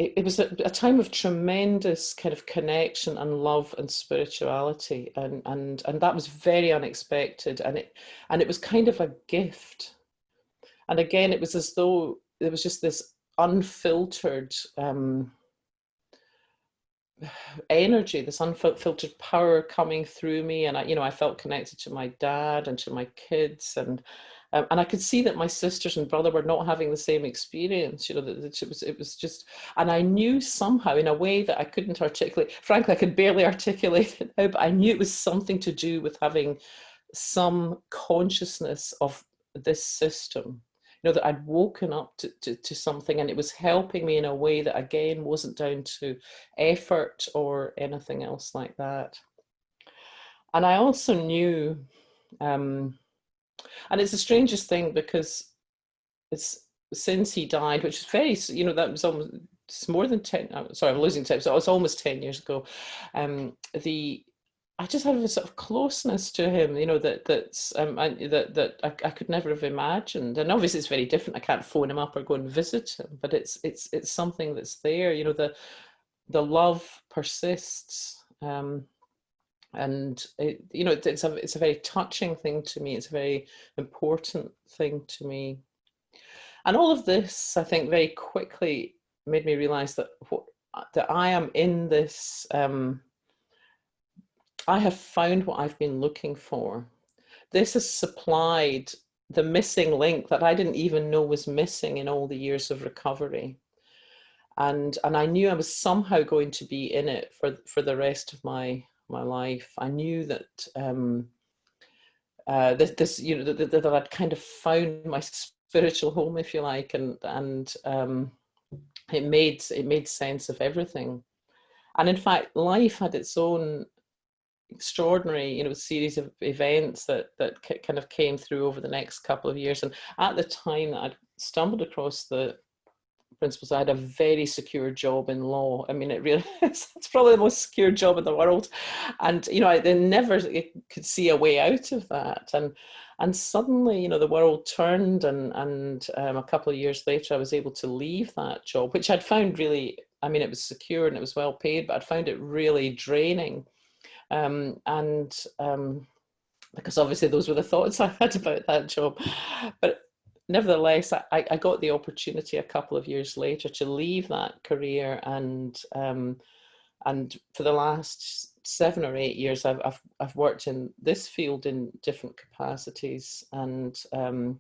it was a time of tremendous kind of connection and love and spirituality, and that was very unexpected, and it was kind of a gift. And again, it was as though there was just this unfiltered energy, this unfiltered power coming through me, and I felt connected to my dad and to my kids, and I could see that my sisters and brother were not having the same experience. That it was just, and I knew somehow in a way that I couldn't articulate. Frankly, I could barely articulate it now, but I knew it was something to do with having some consciousness of this system, that I'd woken up to something, and it was helping me in a way that again wasn't down to effort or anything else like that. And I also knew, and it's the strangest thing, because it's since he died, which is very, that was almost, it's more than 10, sorry, I'm losing time, so it was almost 10 years ago. I just had a sort of closeness to him, that I could never have imagined. And obviously, it's very different. I can't phone him up or go and visit him, but it's something that's there. The love persists, and it's a very touching thing to me. It's a very important thing to me. And all of this, I think, very quickly made me realize that I am in this. I have found what I've been looking for. This has supplied the missing link that I didn't even know was missing in all the years of recovery. And I knew I was somehow going to be in it for the rest of my life. I knew that that I'd kind of found my spiritual home, if you like, and it made sense of everything. And in fact, life had its own extraordinary, series of events that kind of came through over the next couple of years. And at the time that I'd stumbled across the principles, I had a very secure job in law. I mean, it really is, it's probably the most secure job in the world. And, I never could see a way out of that. And suddenly, the world turned, and a couple of years later, I was able to leave that job, which I'd found really, it was secure and it was well paid, but I'd found it really draining. Because obviously those were the thoughts I had about that job. But nevertheless, I got the opportunity a couple of years later to leave that career, and for the last 7 or 8 years, I've worked in this field in different capacities, and I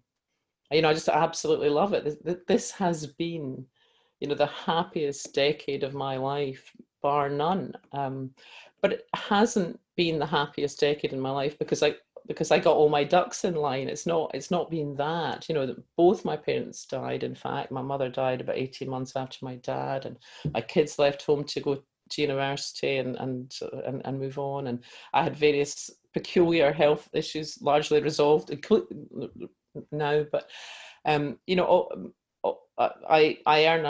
just absolutely love it. This has been, the happiest decade of my life, bar none. But it hasn't been the happiest decade in my life because I got all my ducks in line. It's not been that. Both my parents died. In fact, my mother died about 18 months after my dad, and my kids left home to go to university and move on. And I had various peculiar health issues, largely resolved now. But I earn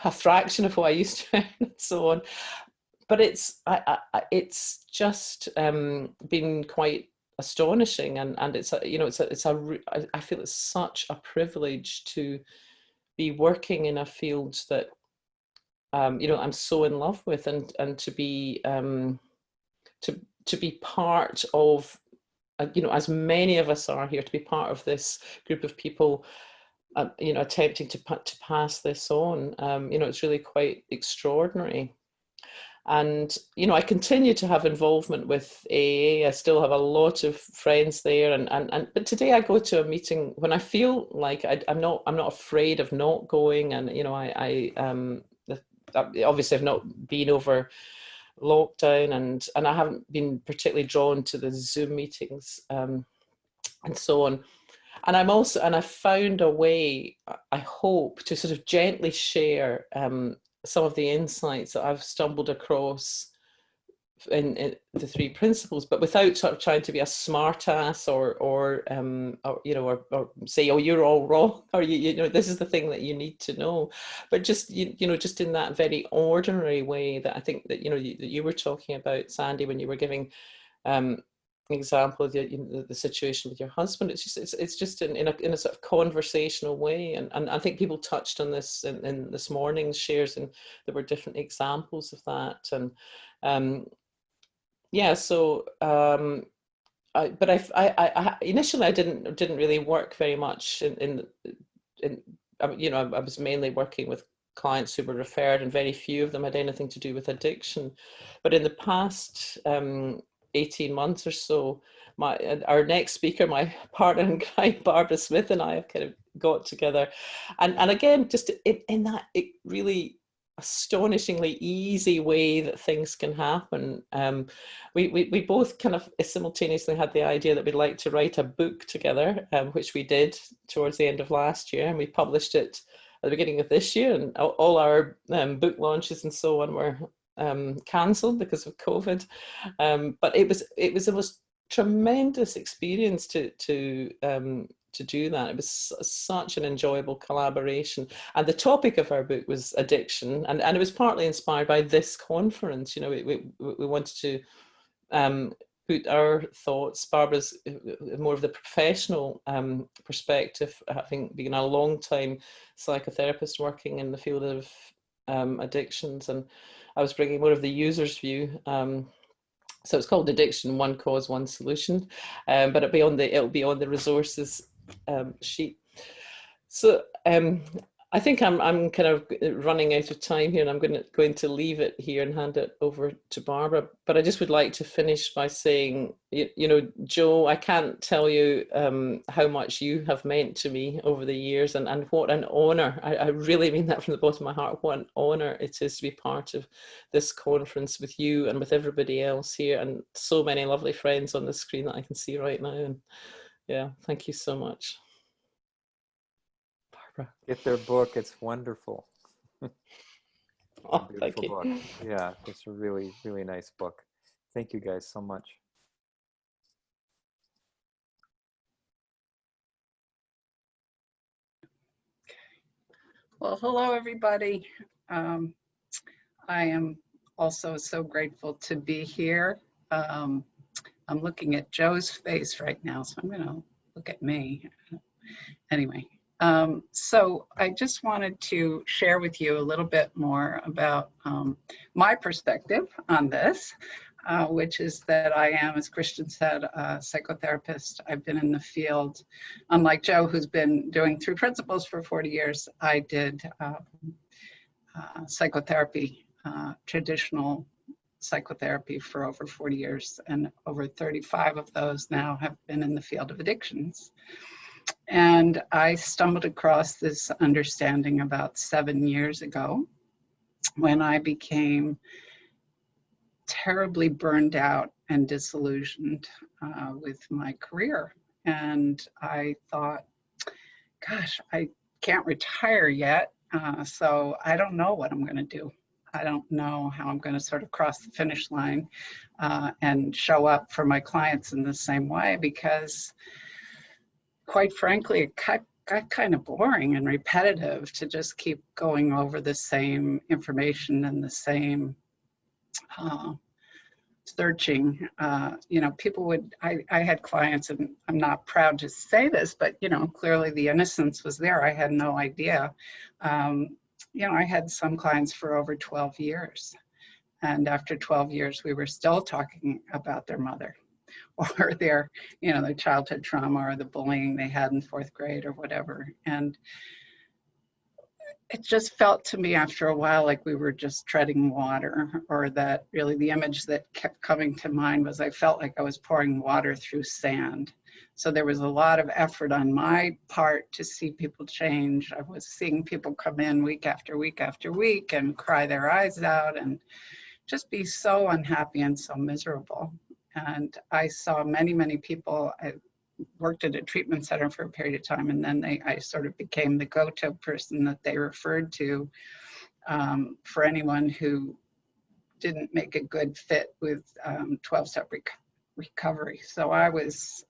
a fraction of what I used to earn, and so on. But it's just been quite astonishing, and I feel it's such a privilege to be working in a field that I'm so in love with, and to be part of, as many of us are here, to be part of this group of people, attempting to pass this on. It's really quite extraordinary. And, I continue to have involvement with AA. I still have a lot of friends there. But today I go to a meeting when I feel like I'm not afraid of not going. And, I obviously have not been over lockdown, and I haven't been particularly drawn to the Zoom meetings, and so on. And I've found a way, I hope, to sort of gently share some of the insights that I've stumbled across in the 3 principles, but without sort of trying to be a smart ass or say, oh, you're all wrong, or this is the thing that you need to know, but just just in that very ordinary way that I think that that you were talking about, Sandy, when you were giving example of the situation with your husband. It's just in a sort of conversational way, and I think people touched on this in this morning's shares, and there were different examples of that. And so I initially I didn't really work very much in I was mainly working with clients who were referred, and very few of them had anything to do with addiction. But in the past 18 months or so, our next speaker, my partner in crime, Barbara Smith, and I have kind of got together, and again, just in that really astonishingly easy way that things can happen. We both kind of simultaneously had the idea that we'd like to write a book together, which we did towards the end of last year, and we published it at the beginning of this year, and all our book launches and so on were cancelled because of COVID. But it was the most tremendous experience to do that. It was such an enjoyable collaboration, and the topic of our book was addiction, and it was partly inspired by this conference. You know, we wanted to put our thoughts, Barbara's more of the professional perspective, having been a long time psychotherapist working in the field of addictions, and I was bringing more of the user's view. So it's called Addiction: One Cause, One Solution, but it'll be on the resources sheet. So I think I'm kind of running out of time here, and I'm going to leave it here and hand it over to Barbara. But I just would like to finish by saying, you know, Jo, I can't tell you how much you have meant to me over the years, and what an honor. I really mean that from the bottom of my heart. What an honor it is to be part of this conference with you and with everybody else here, and so many lovely friends on the screen that I can see right now. And yeah, thank you so much. Get their book. It's wonderful. Oh, thank you. Book. Yeah, it's a really, really nice book. Thank you guys so much. Well, hello, everybody. I am also so grateful to be here. I'm looking at Jo's face right now, so I'm going to look at me. Anyway. So I just wanted to share with you a little bit more about my perspective on this, which is that I am, as Christian said, a psychotherapist. I've been in the field, unlike Jo, who's been doing Through Principles for 40 years. I did psychotherapy, traditional psychotherapy, for over 40 years, and over 35 of those now have been in the field of addictions. And I stumbled across this understanding about 7 years ago when I became terribly burned out and disillusioned with my career. And I thought, gosh, I can't retire yet, so I don't know what I'm going to do. I don't know how I'm going to sort of cross the finish line and show up for my clients in the same way, because quite frankly, it got kind of boring and repetitive to just keep going over the same information and the same searching. You know, people would, I had clients, and I'm not proud to say this, but, you know, clearly the innocence was there. I had no idea. You know, I had some clients for over 12 years. And after 12 years, we were still talking about their mother, or their, you know, their childhood trauma, or the bullying they had in 4th grade, or whatever. And it just felt to me after a while like we were just treading water, or that really the image that kept coming to mind was I felt like I was pouring water through sand. So there was a lot of effort on my part to see people change. I was seeing people come in week after week after week and cry their eyes out and just be so unhappy and so miserable. And I saw many, many people. I worked at a treatment center for a period of time, and then I sort of became the go-to person that they referred to for anyone who didn't make a good fit with 12-step recovery. So I was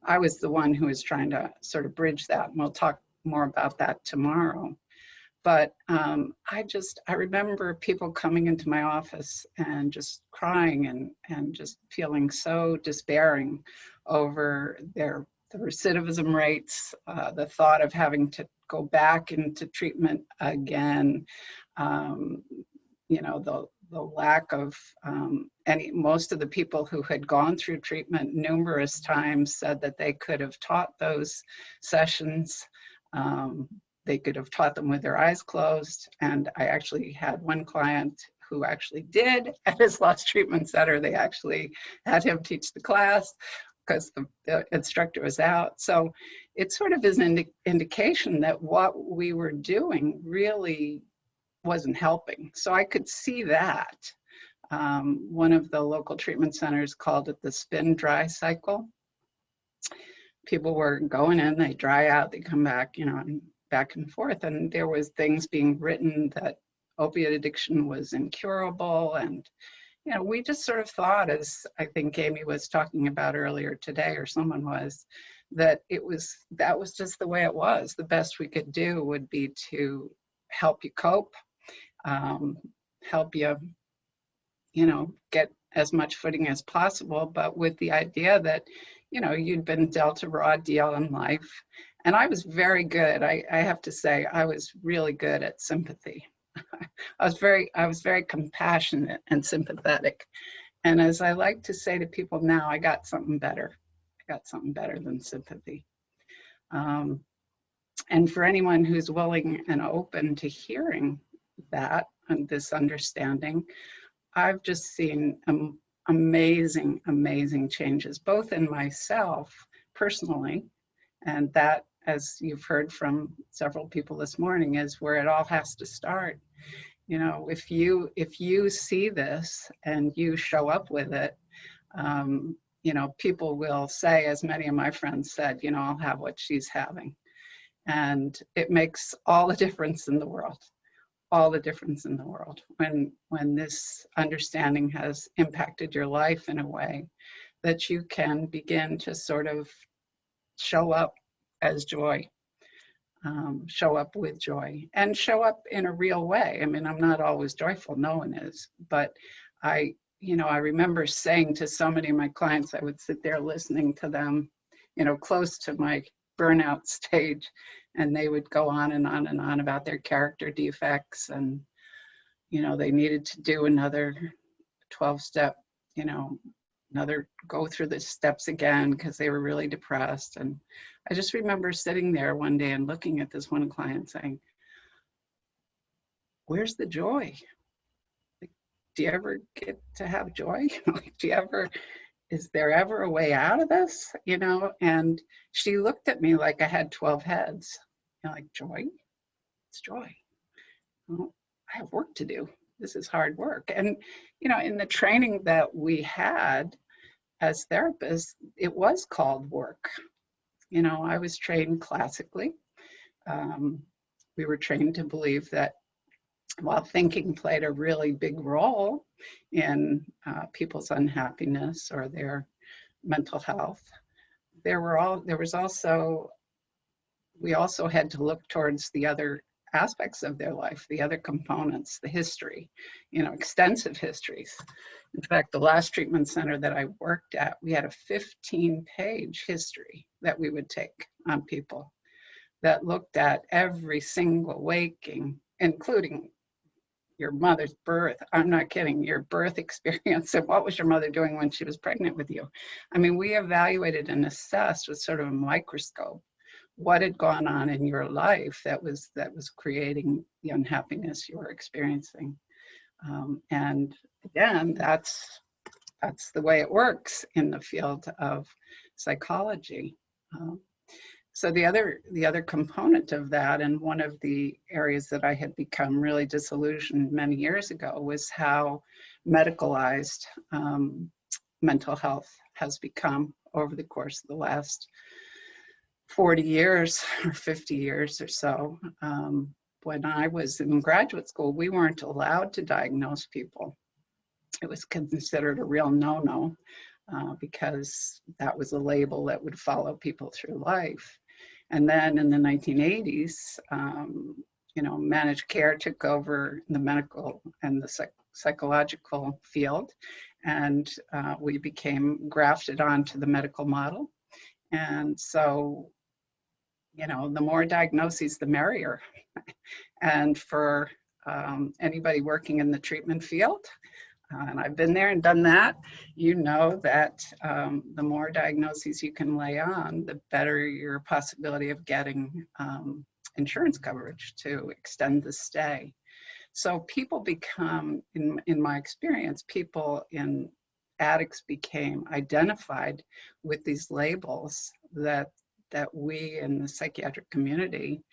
the one who was trying to sort of bridge that, and we'll talk more about that tomorrow. But I remember people coming into my office and just crying and just feeling so despairing over the recidivism rates, the thought of having to go back into treatment again, you know, the lack of most of the people who had gone through treatment numerous times said that they could have taught those sessions. they could have taught them with their eyes closed. And I actually had one client who actually did at his loss treatment center. They actually had him teach the class because the instructor was out. So it sort of is an indication that what we were doing really wasn't helping. So I could see that. One of the local treatment centers called it the spin dry cycle. People were going in, they dry out, they come back, you know, and back and forth. And there was things being written that opiate addiction was incurable. And, you know, we just sort of thought, as I think Amy was talking about earlier today, or someone was, that that was just the way it was. The best we could do would be to help you cope, help you, you know, get as much footing as possible, but with the idea that, you know, you'd been dealt a raw deal in life. And I was very good. I have to say, I was really good at sympathy. I was very compassionate and sympathetic. And as I like to say to people now, I got something better. I got something better than sympathy. And for anyone who's willing and open to hearing that and this understanding, I've just seen amazing, amazing changes, both in myself personally, and that, as you've heard from several people this morning, is where it all has to start. You know, if you see this and you show up with it, you know, people will say, as many of my friends said, you know, I'll have what she's having. And it makes all the difference in the world. All the difference in the world when this understanding has impacted your life in a way that you can begin to sort of show up as joy, show up with joy, and show up in a real way. I mean, I'm not always joyful, no one is, but I remember saying to so many of my clients, I would sit there listening to them, you know, close to my burnout stage, and they would go on and on and on about their character defects, and, you know, they needed to do another 12-step, you know, go through the steps again because they were really depressed. And I just remember sitting there one day and looking at this one client saying, where's the joy? Like, do you ever get to have joy? Like, is there ever a way out of this? You know, and she looked at me like I had 12 heads. You know, like, joy? It's joy. Well, I have work to do. This is hard work. And, you know, in the training that we had as therapists, it was called work. You know, I was trained classically. We were trained to believe that while thinking played a really big role in people's unhappiness or their mental health, we also had to look towards the other aspects of their life, the other components, the history, you know, extensive histories. In fact, the last treatment center that I worked at, we had a 15-page history that we would take on people that looked at every single waking, including your mother's birth. I'm not kidding, your birth experience, and what was your mother doing when she was pregnant with you? I mean, we evaluated and assessed with sort of a microscope what had gone on in your life that was creating the unhappiness you were experiencing. And again, that's the way it works in the field of psychology. So the other component of that, and one of the areas that I had become really disillusioned many years ago, was how medicalized mental health has become over the course of the last 40 years or 50 years or so. When I was in graduate school, we weren't allowed to diagnose people. It was considered a real no-no because that was a label that would follow people through life. And then in the 1980s, you know, managed care took over the medical and the psychological field, and we became grafted onto the medical model. And so, you know, the more diagnoses, the merrier. And for anybody working in the treatment field, and I've been there and done that, you know that the more diagnoses you can lay on, the better your possibility of getting insurance coverage to extend the stay. So people become, in my experience, people in addicts became identified with these labels that we in the psychiatric community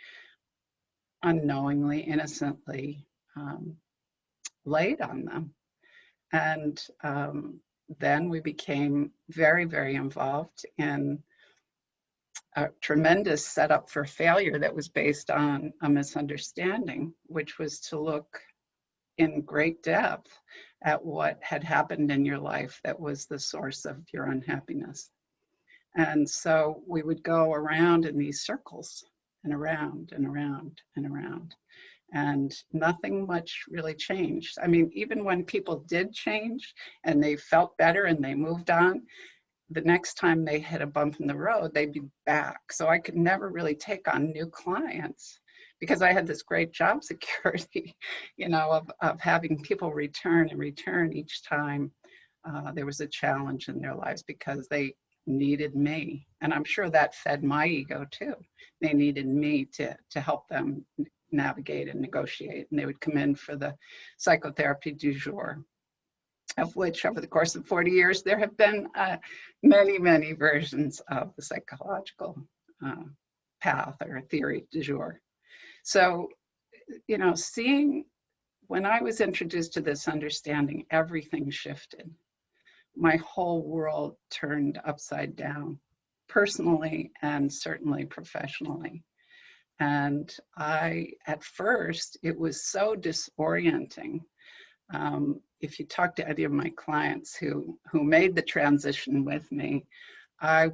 unknowingly, innocently laid on them. And then we became very, very involved in a tremendous setup for failure that was based on a misunderstanding, which was to look in great depth at what had happened in your life that was the source of your unhappiness. And so we would go around in these circles and around and around and around. And nothing much really changed. I mean, even when people did change and they felt better and they moved on, the next time they hit a bump in the road, they'd be back. So I could never really take on new clients because I had this great job security, you know, of having people return and return each time there was a challenge in their lives because they needed me. And I'm sure that fed my ego too. They needed me to help them navigate and negotiate. And they would come in for the psychotherapy du jour, of which over the course of 40 years, there have been many, many versions of the psychological path or theory du jour. So, you know, when I was introduced to this understanding, everything shifted. My whole world turned upside down, personally and certainly professionally. And at first, it was so disorienting. If you talk to any of my clients who made the transition with me, I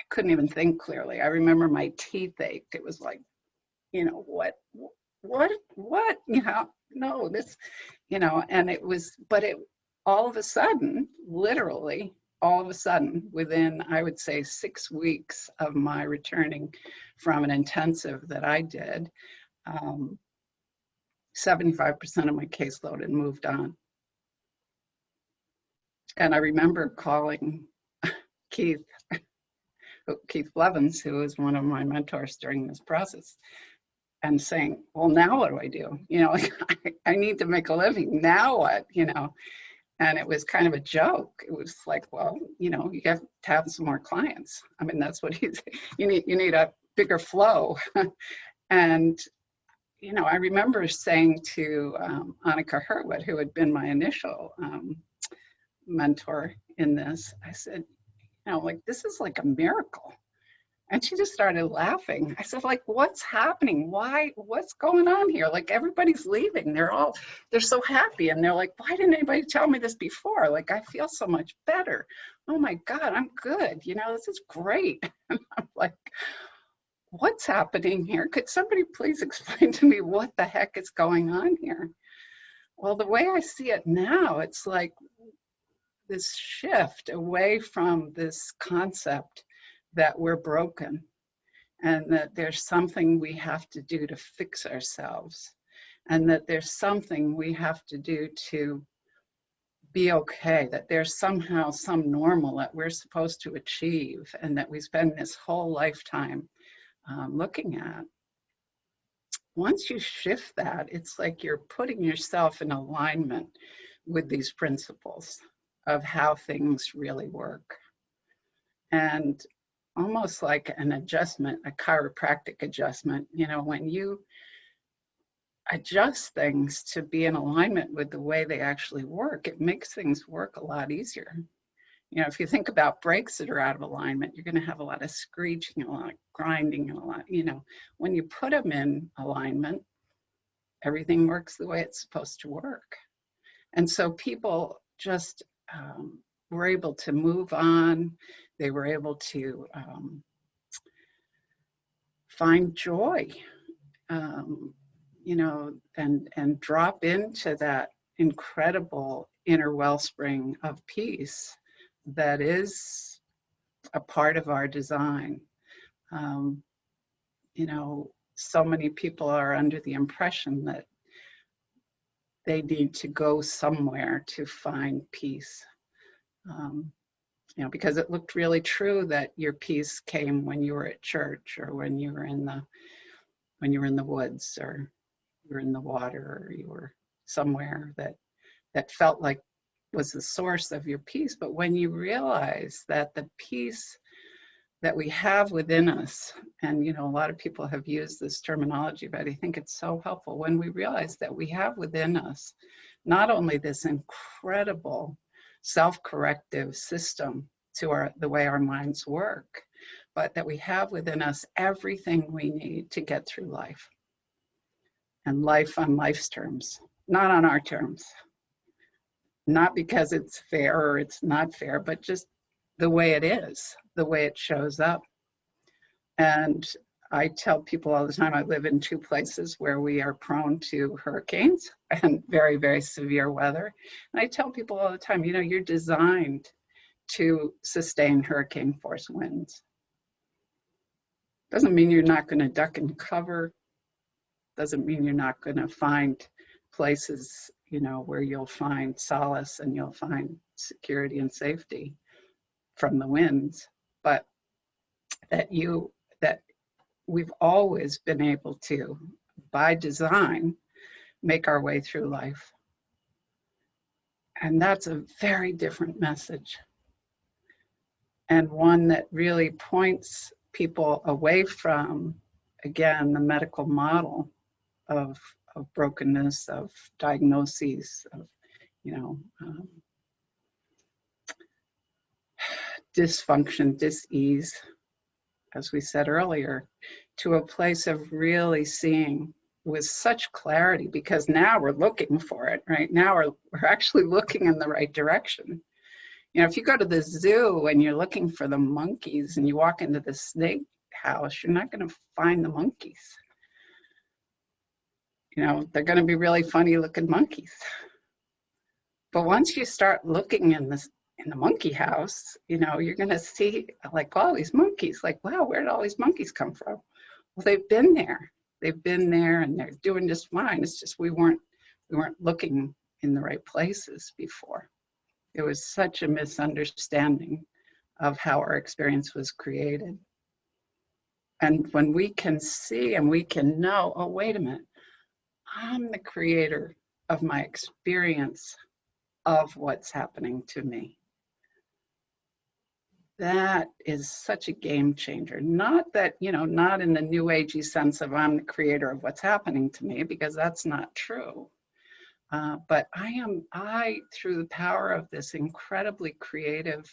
couldn't even think clearly. I remember my teeth ached. It was like, you know, what, you know, no, this, you know, and all of a sudden, literally, all of a sudden, within, I would say, 6 weeks of my returning from an intensive that I did, 75% of my caseload had moved on. And I remember calling Keith Blevins, who was one of my mentors during this process, and saying, well, now what do I do? You know, like, I need to make a living. Now what, you know? And it was kind of a joke. It was like, well, you know, you have to have some more clients. I mean, that's what you need a bigger flow. And, you know, I remember saying to Annika Hurtwood, who had been my initial mentor in this, I said, you know, like, this is like a miracle. And she just started laughing. I said, like, what's happening? Why, what's going on here? Like, everybody's leaving. They're so happy. And they're like, why didn't anybody tell me this before? Like, I feel so much better. Oh my God, I'm good. You know, this is great. And I'm like, what's happening here? Could somebody please explain to me what the heck is going on here? Well, the way I see it now, it's like this shift away from this concept that we're broken and that there's something we have to do to fix ourselves, and that there's something we have to do to be okay, that there's somehow some normal that we're supposed to achieve and that we spend this whole lifetime looking at. Once you shift that, it's like you're putting yourself in alignment with these principles of how things really work. And almost like an adjustment, a chiropractic adjustment, you know, when you adjust things to be in alignment with the way they actually work, it makes things work a lot easier. You know, if you think about brakes that are out of alignment, you're going to have a lot of screeching, a lot of grinding, and a lot, you know, when you put them in alignment, everything works the way it's supposed to work. And so people just were able to move on. They were able to find joy, you know, and drop into that incredible inner wellspring of peace that is a part of our design. You know, so many people are under the impression that they need to go somewhere to find peace. you know, because it looked really true that your peace came when you were at church, or when you were in the woods, or you were in the water, or you were somewhere that felt like was the source of your peace. But when you realize that the peace that we have within us, and you know, a lot of people have used this terminology, but I think it's so helpful when we realize that we have within us not only this incredible self-corrective system to the way our minds work, but that we have within us everything we need to get through life, and life on life's terms, not on our terms, not because it's fair or it's not fair, but just the way it is, the way it shows up. And I tell people all the time, I live in 2 places where we are prone to hurricanes and very, very severe weather. And I tell people all the time, you know, you're designed to sustain hurricane force winds. Doesn't mean you're not going to duck and cover. Doesn't mean you're not going to find places, you know, where you'll find solace and you'll find security and safety from the winds, but that we've always been able to, by design, make our way through life. And that's a very different message, and one that really points people away from, again, the medical model of brokenness, of diagnoses, of, you know, dysfunction, dis-ease, as we said earlier, to a place of really seeing with such clarity, because now we're looking for it, right? Now we're actually looking in the right direction. You know, if you go to the zoo and you're looking for the monkeys and you walk into the snake house, you're not going to find the monkeys. You know, they're going to be really funny looking monkeys. But once you start looking in the monkey house, you know, you're going to see like all these monkeys, like, wow, where did all these monkeys come from? Well, they've been there. They've been there and they're doing just fine. It's just we weren't looking in the right places before. It was such a misunderstanding of how our experience was created. And when we can see and we can know, oh, wait a minute, I'm the creator of my experience of what's happening to me. That is such a game changer. Not that, you know, not in the new agey sense of I'm the creator of what's happening to me, because that's not true. But I, through the power of this incredibly creative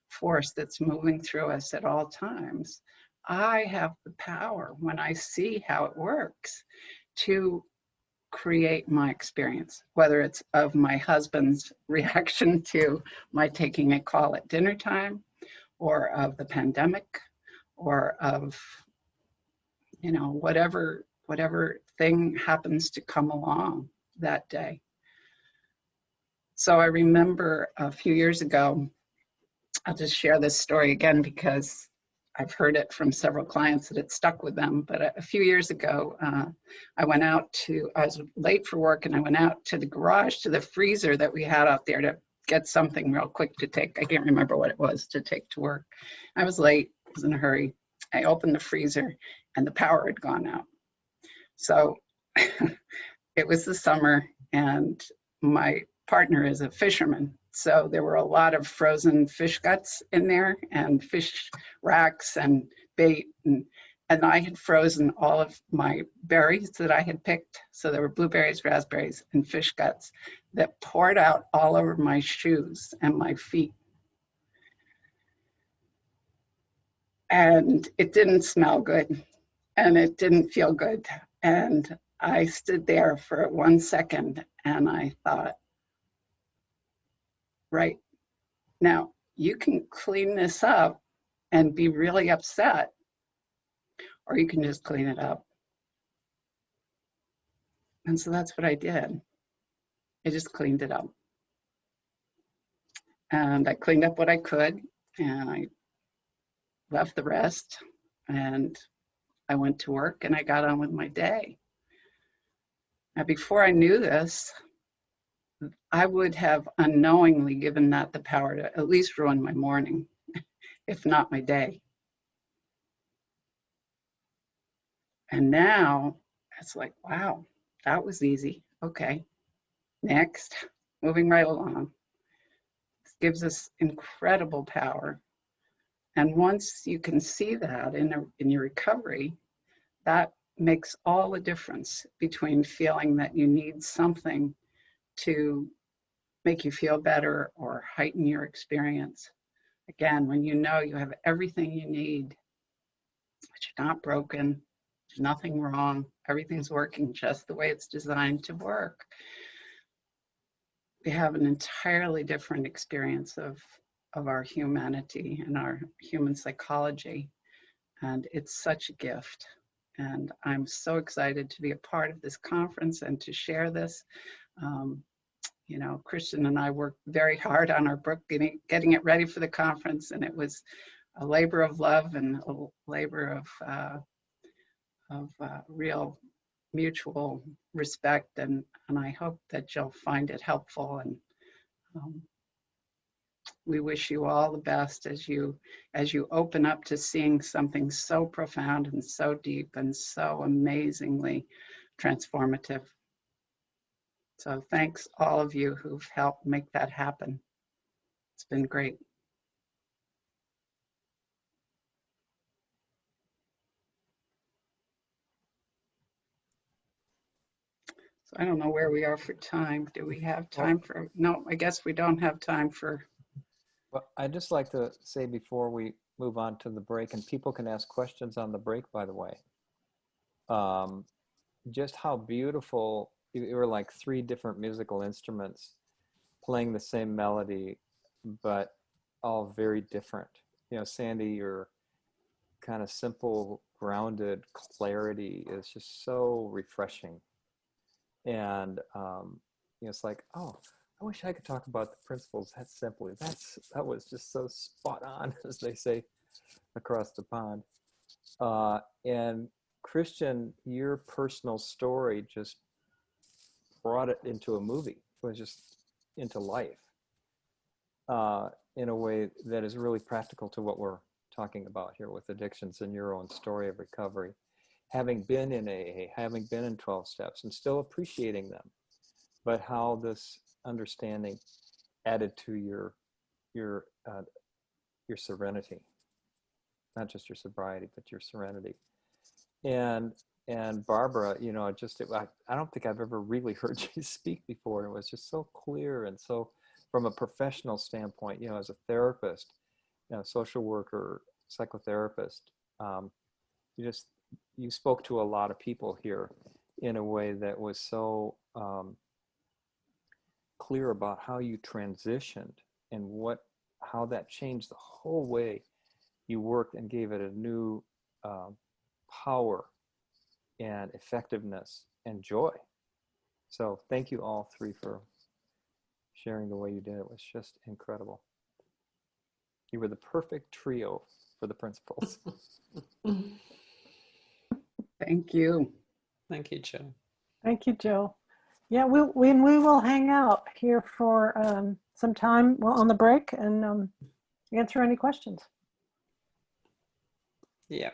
force that's moving through us at all times, I have the power, when I see how it works, to create my experience, whether it's of my husband's reaction to my taking a call at dinner time, or of the pandemic, or of, you know, whatever thing happens to come along that day. So I remember a few years ago, I'll just share this story again because I've heard it from several clients that it stuck with them. But a few years ago, I was late for work and I went out to the garage, to the freezer that we had out there to get something real quick to take. I can't remember what it was to take to work. I was late, was in a hurry. I opened the freezer and the power had gone out. So it was the summer and my partner is a fisherman. So there were a lot of frozen fish guts in there and fish racks and bait. And I had frozen all of my berries that I had picked. So there were blueberries, raspberries, and fish guts that poured out all over my shoes and my feet. And it didn't smell good and it didn't feel good. And I stood there for 1 second and I thought, right, now you can clean this up and be really upset, or you can just clean it up. And so that's what I did. I just cleaned it up. And I cleaned up what I could and I left the rest and I went to work and I got on with my day. Now, before I knew this, I would have unknowingly given that the power to at least ruin my morning, if not my day. And now it's like, wow, that was easy. Okay, next, moving right along. This gives us incredible power. And once you can see that in your recovery, that makes all the difference between feeling that you need something to make you feel better or heighten your experience. Again, when you know you have everything you need, but you're not broken, there's nothing wrong, everything's working just the way it's designed to work, we have an entirely different experience of our humanity and our human psychology. And it's such a gift. And I'm so excited to be a part of this conference and to share this. You know, Christian and I worked very hard on our book, getting it ready for the conference, and it was a labor of love and a labor of real mutual respect. And I hope that you'll find it helpful. And we wish you all the best as you open up to seeing something so profound and so deep and so amazingly transformative. So thanks all of you who've helped make that happen. It's been great. So I don't know where we are for time. Do we have time for, no, I guess we don't have time for. Well, I'd just like to say before we move on to the break, and people can ask questions on the break, by the way, just how beautiful, it were like 3 different musical instruments playing the same melody, but all very different. You know, Sandy, your kind of simple, grounded clarity is just so refreshing. And, you know, it's like, oh, I wish I could talk about the principles that simply. That was just so spot on, as they say across the pond. And Christian, your personal story just brought it into a movie. It was just into life in a way that is really practical to what we're talking about here with addictions and your own story of recovery. Having been in AA, having been in 12 steps and still appreciating them, but how this understanding added to your serenity, not just your sobriety, but your serenity. And Barbara, you know, I don't think I've ever really heard you speak before. It was just so clear. And so from a professional standpoint, you know, as a therapist, you know, social worker, psychotherapist, you spoke to a lot of people here in a way that was so clear about how you transitioned and how that changed the whole way you worked and gave it a new power and effectiveness and joy. So thank you all 3 for sharing the way you did. It was just incredible. You were the perfect trio for the principles. Thank you. Thank you, Joe. Thank you, Joe. Yeah, we will hang out here for some time on the break and answer any questions. Yeah.